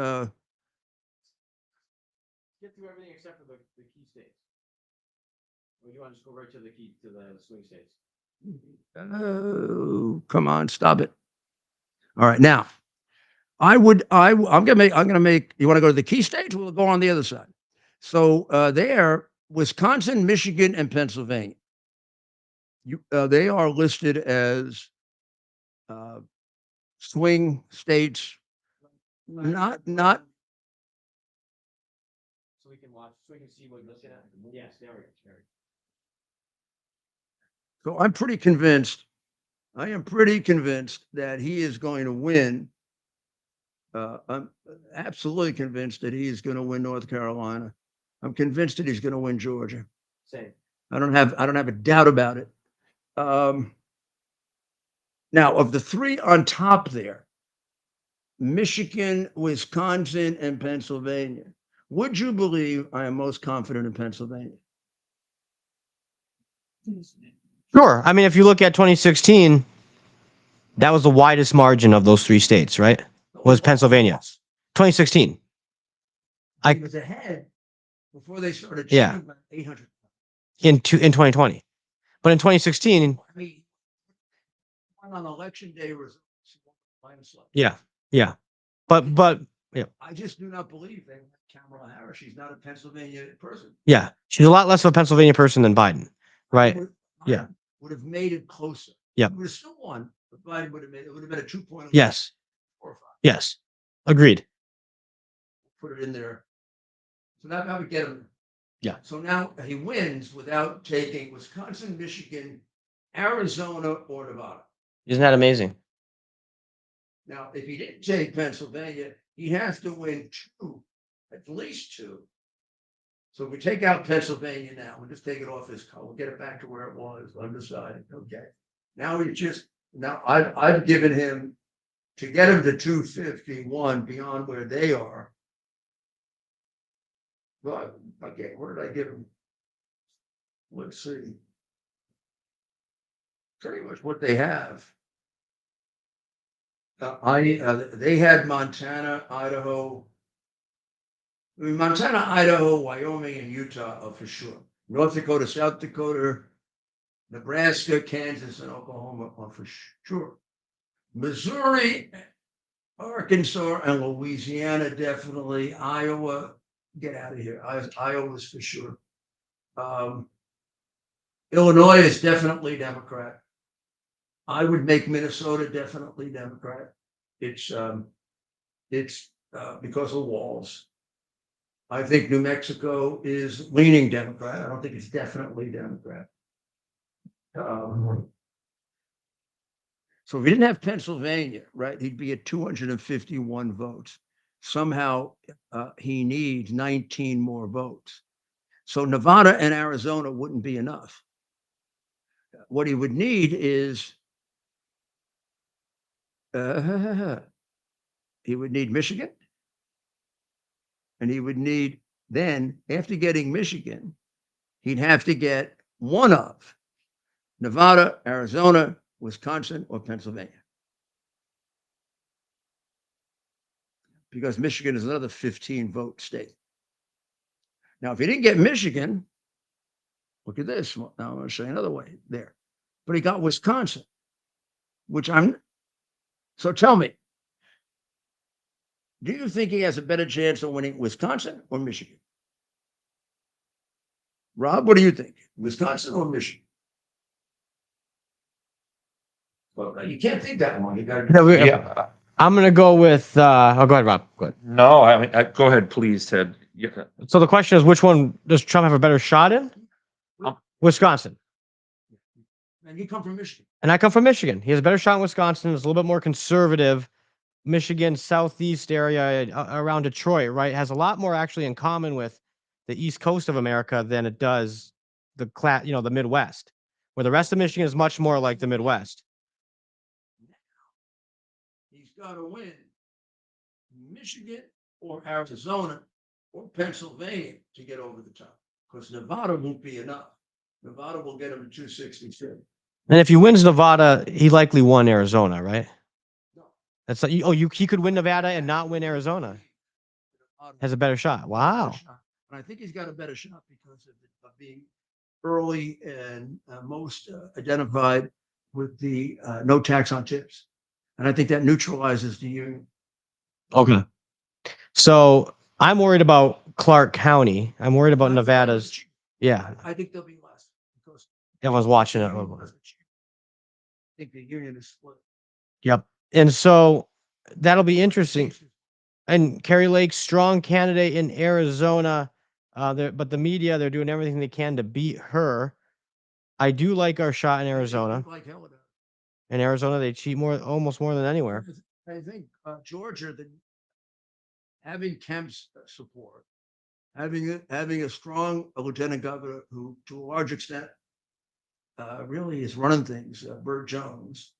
through everything except for the key states. Or do you want to just go right to the swing states? Oh, come on, stop it. All right, now, I'm gonna make. You want to go to the key states? We'll go on the other side. So there, Wisconsin, Michigan, and Pennsylvania. They are listed as swing states. Not. So we can watch, so we can see what you're looking at. Yes, there we go. So I'm pretty convinced. I am pretty convinced that he is going to win. I'm absolutely convinced that he is going to win North Carolina. I'm convinced that he's going to win Georgia. Same. I don't have a doubt about it. Now, of the three on top there, Michigan, Wisconsin, and Pennsylvania, would you believe I am most confident in Pennsylvania? Sure. I mean, if you look at 2016, that was the widest margin of those three states, right? Was Pennsylvania. 2016. He was ahead before they started. Yeah. shooting by 800. In 2020. But in 2016, I mean, on election day results. Landslide. Yeah. Yeah. But yeah. I just do not believe they want Kamala Harris. She's not a Pennsylvania person. Yeah. She's a lot less of a Pennsylvania person than Biden. Right. Yeah. Would have made it closer. Yep. He would have still won, but Biden would have made it. Would have been a 2-point. Yes. 4 or 5. Yes. Agreed. Put it in there. So that would get him. Yeah. So now he wins without taking Wisconsin, Michigan, Arizona, or Nevada. Isn't that amazing? Now, if he didn't take Pennsylvania, he has to win 2, at least 2. So if we take out Pennsylvania now, we'll just take it off his color, we'll get it back to where it was, undecided. Okay. Now I've given him to get him to 251 beyond where they are. Well, okay, where did I give him? Let's see. Pretty much what they have. They had Montana, Idaho. I mean, Montana, Idaho, Wyoming, and Utah are for sure. North Dakota, South Dakota, Nebraska, Kansas, and Oklahoma are for sure. Missouri, Arkansas, and Louisiana definitely. Iowa, get out of here. Iowa's for sure. Illinois is definitely Democrat. I would make Minnesota definitely Democrat. It's because of walls. I think New Mexico is leaning Democrat. I don't think it's definitely Democrat. So if he didn't have Pennsylvania, right, he'd be at 251 votes. Somehow he needs 19 more votes. So Nevada and Arizona wouldn't be enough. What he would need is he would need Michigan. And he would need, then after getting Michigan, he'd have to get one of Nevada, Arizona, Wisconsin, or Pennsylvania. Because Michigan is another 15 vote state. Now, if he didn't get Michigan, look at this. Now I'm going to say another way there. But he got Wisconsin, so tell me, do you think he has a better chance of winning Wisconsin or Michigan? Rob, what do you think? Wisconsin or Michigan? Well, you can't think that long. You got to. Yeah. I'm going to go with, go ahead, Rob. Go ahead. No, I mean, go ahead, please, Ted. Yeah. So the question is, which one does Trump have a better shot in? Wisconsin. And you come from Michigan. And I come from Michigan. He has a better shot in Wisconsin. It's a little bit more conservative. Michigan, southeast area around Detroit, right, has a lot more actually in common with the East Coast of America than it does the Midwest, where the rest of Michigan is much more like the Midwest. He's got to win Michigan or Arizona or Pennsylvania to get over the top, because Nevada won't be enough. Nevada will get him to 263. And if he wins Nevada, he likely won Arizona, right? No. That's like, he could win Nevada and not win Arizona. Has a better shot. Wow. And I think he's got a better shot because of being early and most identified with the no tax on tips. And I think that neutralizes the union. Okay. So I'm worried about Clark County. I'm worried about Nevada's. Yeah. I think there'll be less because Everyone's watching it. I think the union is split. Yep. And so that'll be interesting. And Carrie Lake, strong candidate in Arizona. But the media, they're doing everything they can to beat her. I do like our shot in Arizona. In Arizona, they cheat almost more than anywhere. I think Georgia, having Kemp's support, having a strong lieutenant governor who, to a large extent, really is running things, Burt Jones,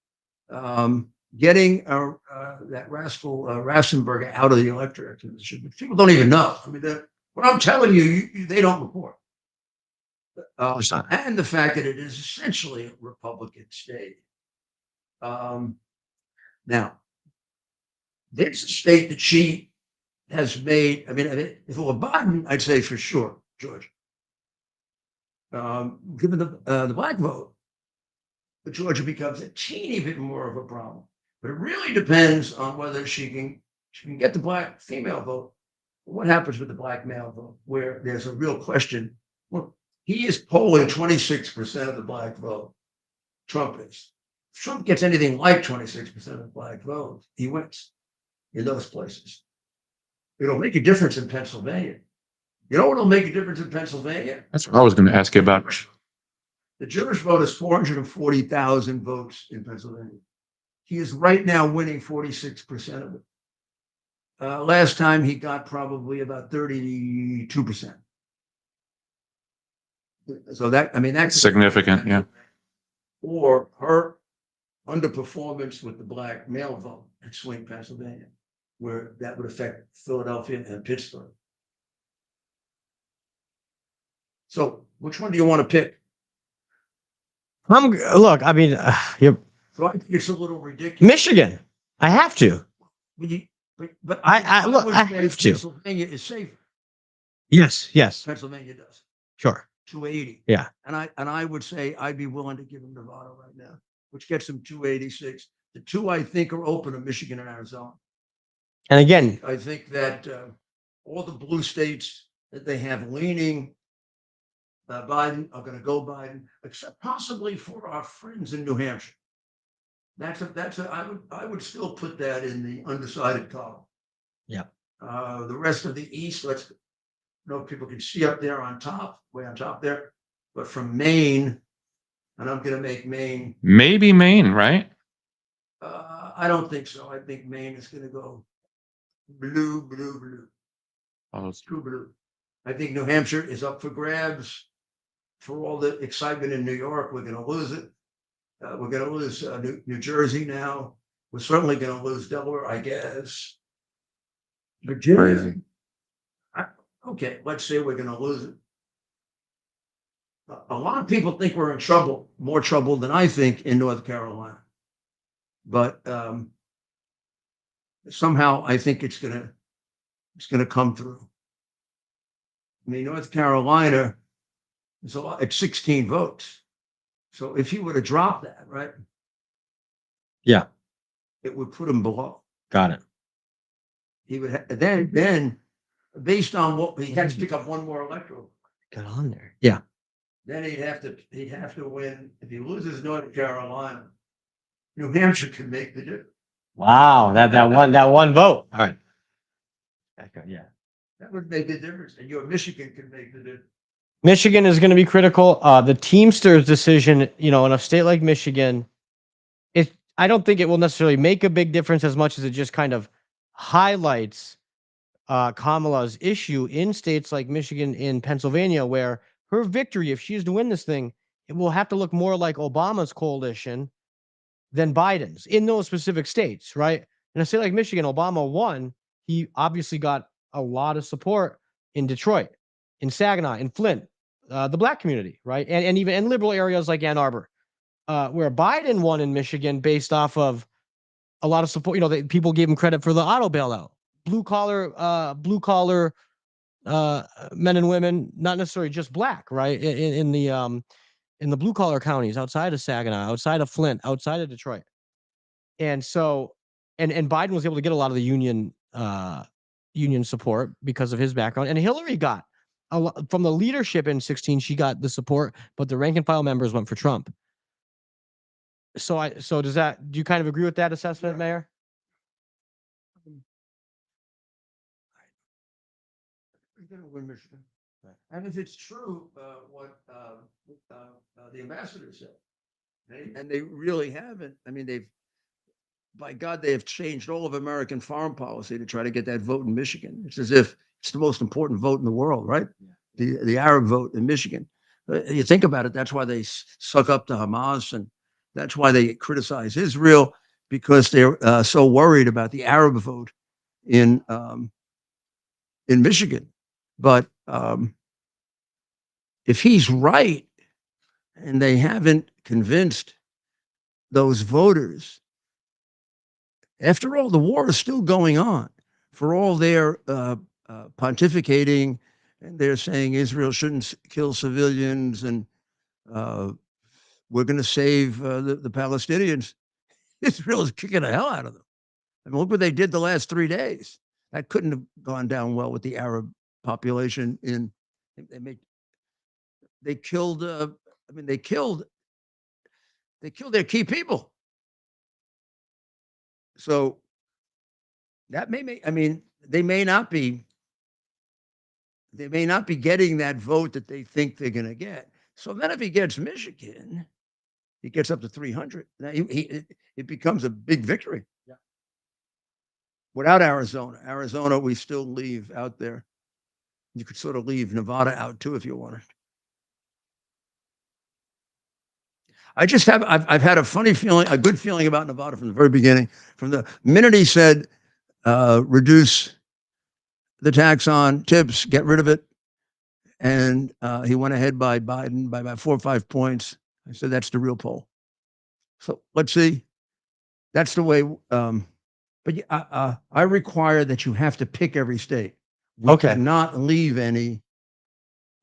getting that rascal Rassenberger out of the electorate. People don't even know. I mean, what I'm telling you, they don't report. And the fact that it is essentially a Republican state. Now, this state that she has made, I mean, if it were Biden, I'd say for sure, Georgia. Given the black vote, Georgia becomes a teeny bit more of a problem. But it really depends on whether she can get the black female vote. What happens with the black male vote, where there's a real question? Well, he is polling 26% of the black vote. Trump is. If Trump gets anything like 26% of the black vote, he wins in those places. It'll make a difference in Pennsylvania. You know what'll make a difference in Pennsylvania? That's what I was going to ask you about. The Jewish vote is 440,000 votes in Pennsylvania. He is right now winning 46% of it. Last time he got probably about 32%. So that's Significant, yeah. Or her underperformance with the black male vote in swing Pennsylvania, where that would affect Philadelphia and Pittsburgh. So which one do you want to pick? Look, I mean, So I think it's a little ridiculous. Michigan. I have to. But I look, would I say have to. Pennsylvania is safer. Yes. Pennsylvania does. Sure. 280. Yeah. And I would say I'd be willing to give him Nevada right now, which gets him 286. The two I think are open are Michigan and Arizona. And again, I think that all the blue states that they have leaning Biden are going to go Biden, except possibly for our friends in New Hampshire. I would still put that in the undecided column. Yeah. The rest of the East, people can see up there on top, way on top there. But from Maine, and I'm going to make Maine. Maybe Maine, right? I don't think so. I think Maine is going to go blue. Oh, it's True blue. I think New Hampshire is up for grabs. For all the excitement in New York, we're going to lose it. We're going to lose New Jersey now. We're certainly going to lose Delaware, I guess. Virginia. crazy. Okay, let's say we're going to lose it. A lot of people think we're in trouble, more trouble than I think in North Carolina. But somehow I think it's going to come through. I mean, North Carolina is at 16 votes. So if he were to drop that, right? Yeah. It would put him below. Got it. He would then based on what he had to pick up one more electoral. Got on there. Yeah. Then he'd have to win. If he loses North Carolina, New Hampshire can make the difference. Wow. That one vote. All right. Okay, yeah. That would make a difference. And your Michigan can make the difference. Michigan is going to be critical. The Teamsters decision, in a state like Michigan, I don't think it will necessarily make a big difference as much as it just kind of highlights Kamala's issue in states like Michigan and Pennsylvania, where her victory, if she is to win this thing, it will have to look more like Obama's coalition than Biden's in those specific states, right? In a state like Michigan, Obama won. He obviously got a lot of support in Detroit, in Saginaw, in Flint, the black community, right? And even in liberal areas like Ann Arbor, where Biden won in Michigan based off of a lot of support. People gave him credit for the auto bailout, blue collar men and women, not necessarily just black, right? In the blue collar counties outside of Saginaw, outside of Flint, outside of Detroit. And so, and Biden was able to get a lot of the union support because of his background. And Hillary got a lot from the leadership in 2016. She got the support, but the rank and file members went for Trump. So do you kind of agree with that assessment, Mayor? We're going to win Michigan. And if it's true, what the ambassador said, and they really haven't. I mean, by God, they have changed all of American foreign policy to try to get that vote in Michigan. It's as if it's the most important vote in the world, right? Yeah. The Arab vote in Michigan. You think about it, that's why they suck up to Hamas, and that's why they criticize Israel, because they're so worried about the Arab vote in Michigan. But if he's right, and they haven't convinced those voters, after all, the war is still going on. For all their pontificating, and they're saying Israel shouldn't kill civilians, and we're going to save the Palestinians. Israel is kicking the hell out of them. I mean, look what they did the last 3 days. That couldn't have gone down well with the Arab population. They killed. They killed their key people. So that may make. I mean, they may not be getting that vote that they think they're going to get. So then, if he gets Michigan, he gets up to 300. Now it becomes a big victory. Yeah. Without Arizona, we still leave out there. You could sort of leave Nevada out too if you wanted. I've had a good feeling about Nevada from the very beginning. From the minute he said, reduce the tax on tips, get rid of it. And he went ahead by Biden by about 4 or 5 points. I said, that's the real poll. So let's see. That's the way. But I require that you have to pick every state. We cannot leave any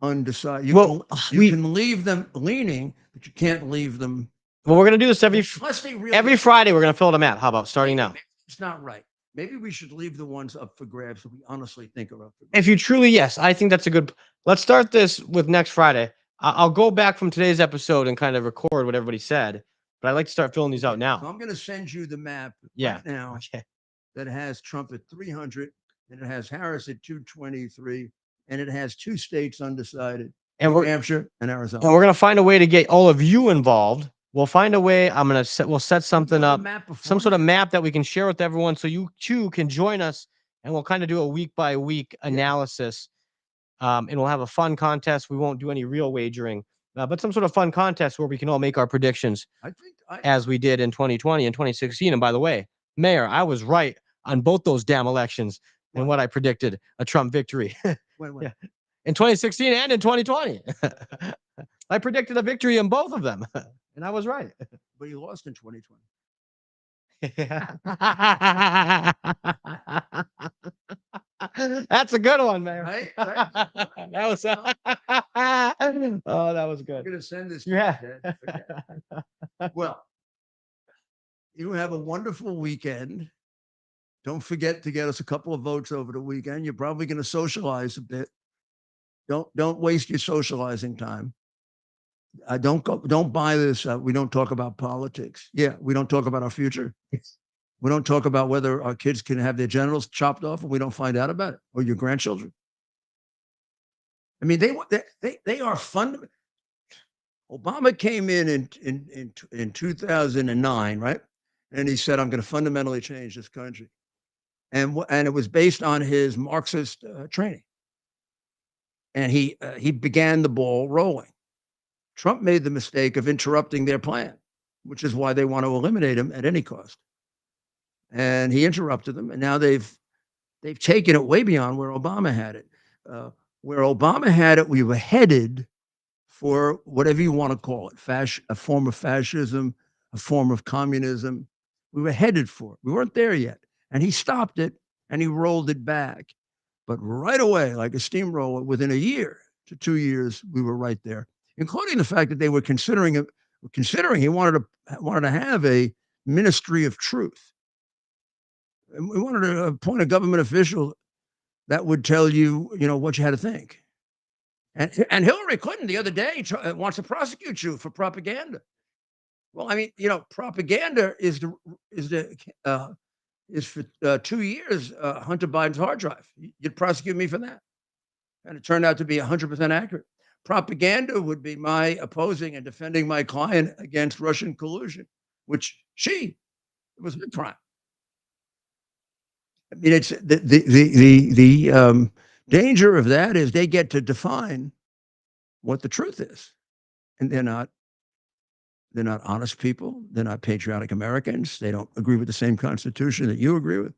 undecided. You can leave them leaning, but you can't leave them. Well, we're going to do this every Friday. We're going to fill them out. How about starting now? It's not right. Maybe we should leave the ones up for grabs that we honestly think are up for grabs. If you truly, yes, I think that's a good. Let's start this with next Friday. I'll go back from today's episode and kind of record what everybody said, but I'd like to start filling these out now. So I'm going to send you the map right now that has Trump at 300, and it has Harris at 223, and it has 2 states undecided, and New Hampshire and Arizona. And we're going to find a way to get all of you involved. We'll find a way. We'll set something up, some sort of map that we can share with everyone, so you too can join us, and we'll kind of do a week by week analysis. And we'll have a fun contest. We won't do any real wagering, but some sort of fun contest where we can all make our predictions as we did in 2020 and 2016. And by the way, Mayor, I was right on both those damn elections and what I predicted, a Trump victory. When? In 2016 and in 2020. I predicted a victory in both of them, and I was right. But you lost in 2020. That's a good one, Mayor. Right? That was oh, that was good. I'm going to send this. Yeah. Well, you have a wonderful weekend. Don't forget to get us a couple of votes over the weekend. You're probably going to socialize a bit. Don't waste your socializing time. Don't buy this. We don't talk about politics. Yeah, we don't talk about our future. We don't talk about whether our kids can have their genitals chopped off, and we don't find out about it, or your grandchildren. I mean, they are fundamental. Obama came in 2009, right? And he said, "I'm going to fundamentally change this country," and it was based on his Marxist training. And he began the ball rolling. Trump made the mistake of interrupting their plan, which is why they want to eliminate him at any cost. And he interrupted them, and now they've taken it way beyond where Obama had it. Where Obama had it, we were headed for whatever you want to call it, a form of fascism, a form of communism. We were headed for it. We weren't there yet. And he stopped it, and he rolled it back. But right away, like a steamroller, within a year to 2 years, we were right there, including the fact that they were considering he wanted to have a ministry of truth. And we wanted to appoint a government official that would tell you, what you had to think. And Hillary Clinton the other day wants to prosecute you for propaganda. Well, I mean, propaganda is for 2 years Hunter Biden's hard drive. You'd prosecute me for that. And it turned out to be 100% accurate. Propaganda would be my opposing and defending my client against Russian collusion, which it was a crime. I mean, it's the danger of that is they get to define what the truth is, and they're not honest people. They're not patriotic Americans. They don't agree with the same Constitution that you agree with.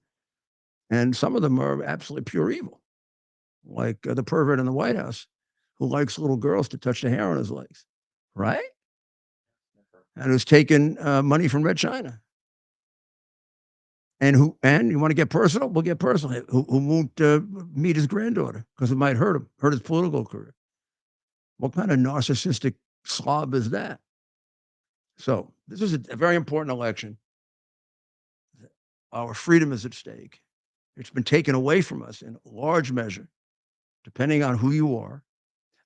And some of them are absolutely pure evil, like the pervert in the White House who likes little girls to touch the hair on his legs, right? And who's taken money from Red China. And you want to get personal? We'll get personal. Who won't meet his granddaughter because it might hurt his political career. What kind of narcissistic slob is that? So this is a very important election. Our freedom is at stake. It's been taken away from us in large measure, depending on who you are.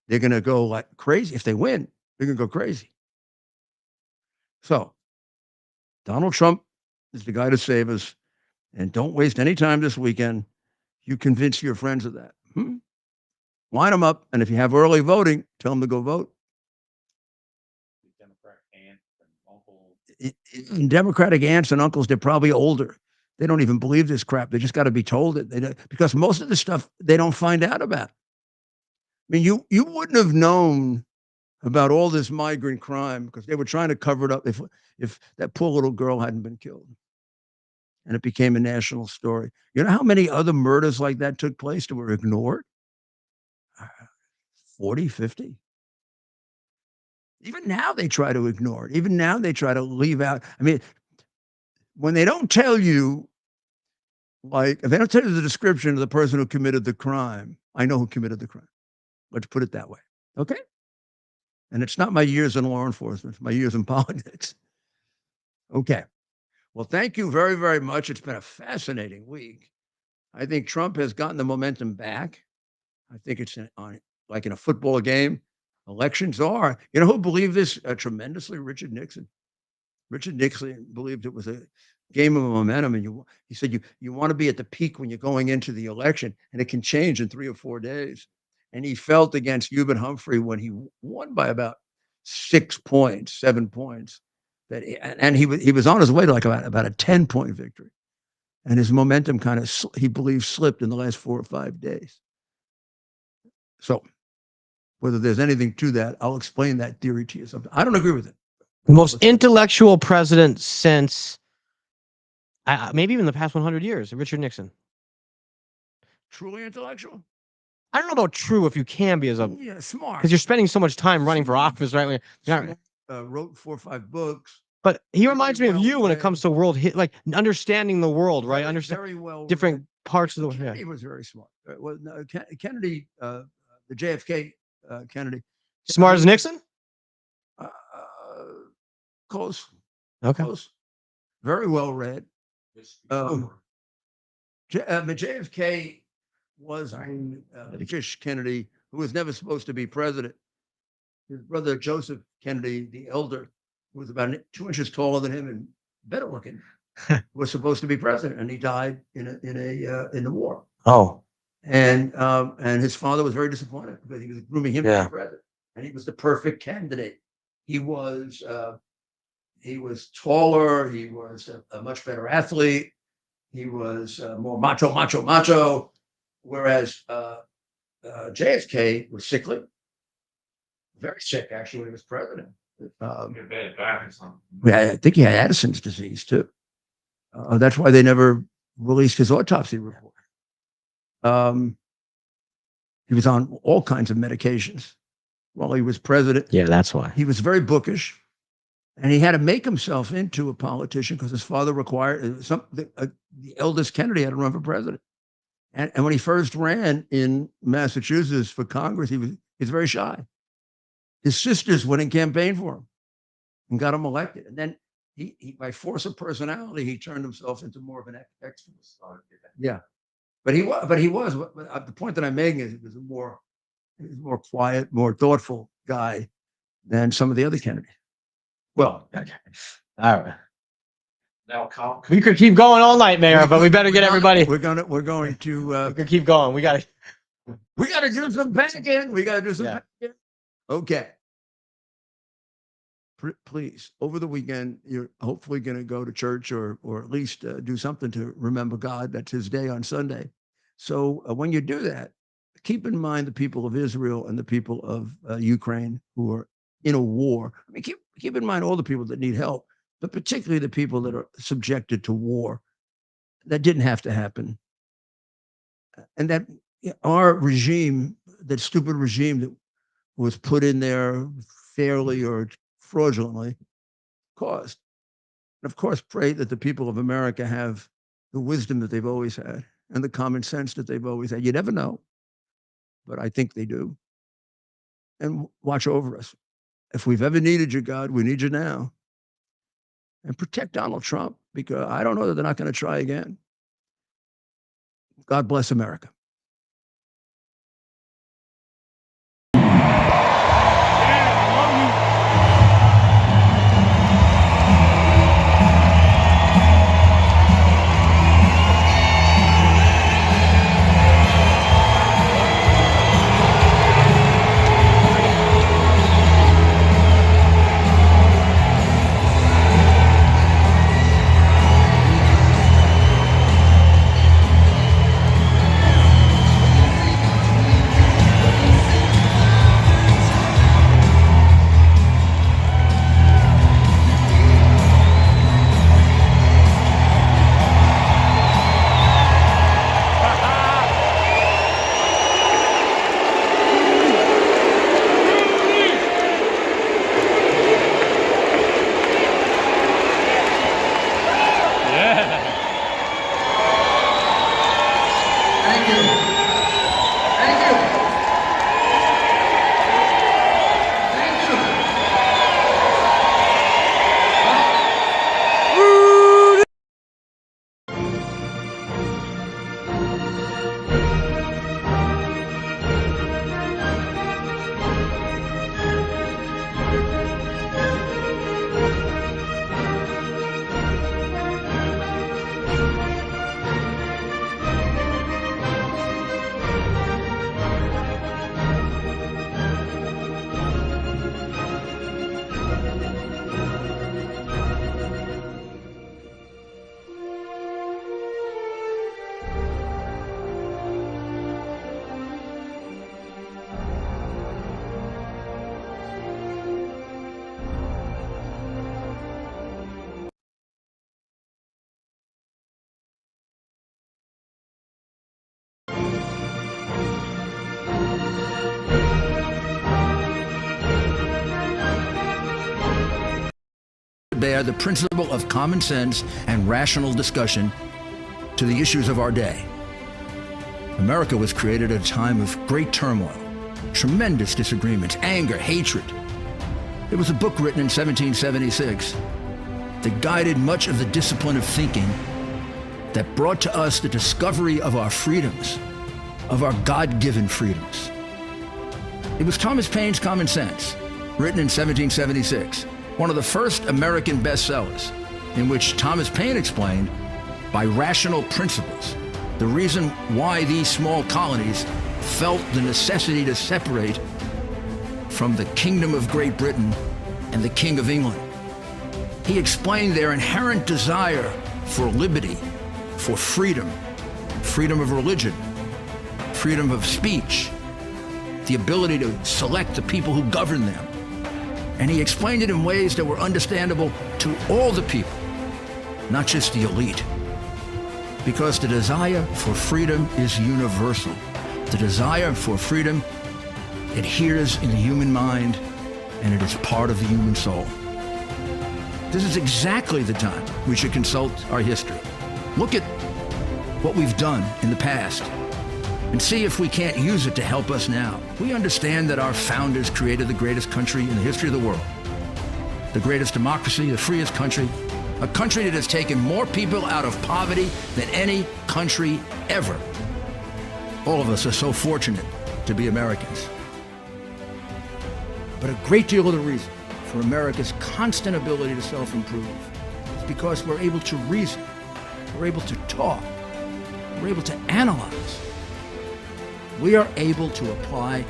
They're going to go like crazy. If they win, they're going to go crazy. So Donald Trump is the guy to save us. And don't waste any time this weekend. You convince your friends of that. Line them up. And if you have early voting, tell them to go vote. In Democratic aunts and uncles, they're probably older. They don't even believe this crap. They just got to be told it. Because most of the stuff they don't find out about. I mean, you wouldn't have known about all this migrant crime because they were trying to cover it up if that poor little girl hadn't been killed. And it became a national story. You know how many other murders like that took place that were ignored? 40, 50. Even now they try to ignore it. Even now they try to leave out. I mean, when they don't tell you, like, if they don't tell you the description of the person who committed the crime, I know who committed the crime. Let's put it that way. Okay? And it's not my years in law enforcement, it's my years in politics. Okay. Well, thank you very, very much. It's been a fascinating week. I think Trump has gotten the momentum back. I think it's like in a football game. Elections are. You know who believed this tremendously? Richard Nixon. Richard Nixon believed it was a game of momentum. And he said, you want to be at the peak when you're going into the election, and it can change in 3 or 4 days. And he felt against Hubert Humphrey when he won by about 6 points, 7 points. And he was on his way to like about a 10-point victory. And his momentum kind of, he believes, slipped in the last 4 or 5 days. So whether there's anything to that, I'll explain that theory to you sometime. I don't agree with it. The most intellectual president since maybe even the past 100 years, Richard Nixon. Truly intellectual? I don't know about true if you can be as a smart, because you're spending so much time running for office, right? Wrote 4 or 5 books. But he reminds me of you when it comes to like understanding the world, right? Very well different parts of the world. Kennedy was very smart. Well, no, Kennedy, the JFK Kennedy. Smart as Nixon? Close. Okay. Close. Very well read. JFK was Fish Kennedy, who was never supposed to be president. His brother Joseph Kennedy, the elder, who was about 2 inches taller than him and better looking, was supposed to be president, and he died in the war. Oh. And his father was very disappointed because he was grooming him to be president, and he was the perfect candidate. He was taller. He was a much better athlete. He was more macho. Whereas JFK was sickly, very sick actually when he was president. I think he had Addison's disease too. That's why they never released his autopsy report. He was on all kinds of medications while he was president. Yeah, that's why. He was very bookish, and he had to make himself into a politician because his father required the eldest Kennedy had to run for president. And when he first ran in Massachusetts for Congress, he was very shy. His sisters went and campaigned for him and got him elected. And then he by force of personality, he turned himself into more of an extrovert. Yeah, but he was. The point that I'm making is he was a more quiet, more thoughtful guy than some of the other Kennedys. Well, okay. All right. Now, we could keep going all night, Mayor, but we better get everybody. We're going to. We could keep going. We got to do some packing. We got to do some packing. Okay. Please, over the weekend, you're hopefully going to go to church or at least do something to remember God. That's His day on Sunday. So when you do that, keep in mind the people of Israel and the people of Ukraine who are in a war. I mean, keep in mind all the people that need help, but particularly the people that are subjected to war. That didn't have to happen. And that our regime, that stupid regime that was put in there fairly or fraudulently, caused. And of course, pray that the people of America have the wisdom that they've always had and the common sense that they've always had. You never know, but I think they do. And watch over us. If we've ever needed you, God, we need you now. and protect Donald Trump, because I don't know that they're not going to try again. God bless America. Bear the principle of common sense and rational discussion to the issues of our day. America was created at a time of great turmoil, tremendous disagreements, anger, hatred. There was a book written in 1776 that guided much of the discipline of thinking that brought to us the discovery of our freedoms, of our God-given freedoms. It was Thomas Paine's Common Sense, written in 1776. One of the first American bestsellers, in which Thomas Paine explained, by rational principles, the reason why these small colonies felt the necessity to separate from the Kingdom of Great Britain and the King of England. He explained their inherent desire for liberty, for freedom, freedom of religion, freedom of speech, the ability to select the people who govern them. And he explained it in ways that were understandable to all the people, not just the elite. Because the desire for freedom is universal. The desire for freedom adheres in the human mind, and it is part of the human soul. This is exactly the time we should consult our history. Look at what we've done in the past and see if we can't use it to help us now. We understand that our founders created the greatest country in the history of the world, the greatest democracy, the freest country, a country that has taken more people out of poverty than any country ever. All of us are so fortunate to be Americans. But a great deal of the reason for America's constant ability to self-improve is because we're able to reason, we're able to talk, we're able to analyze. We are able to apply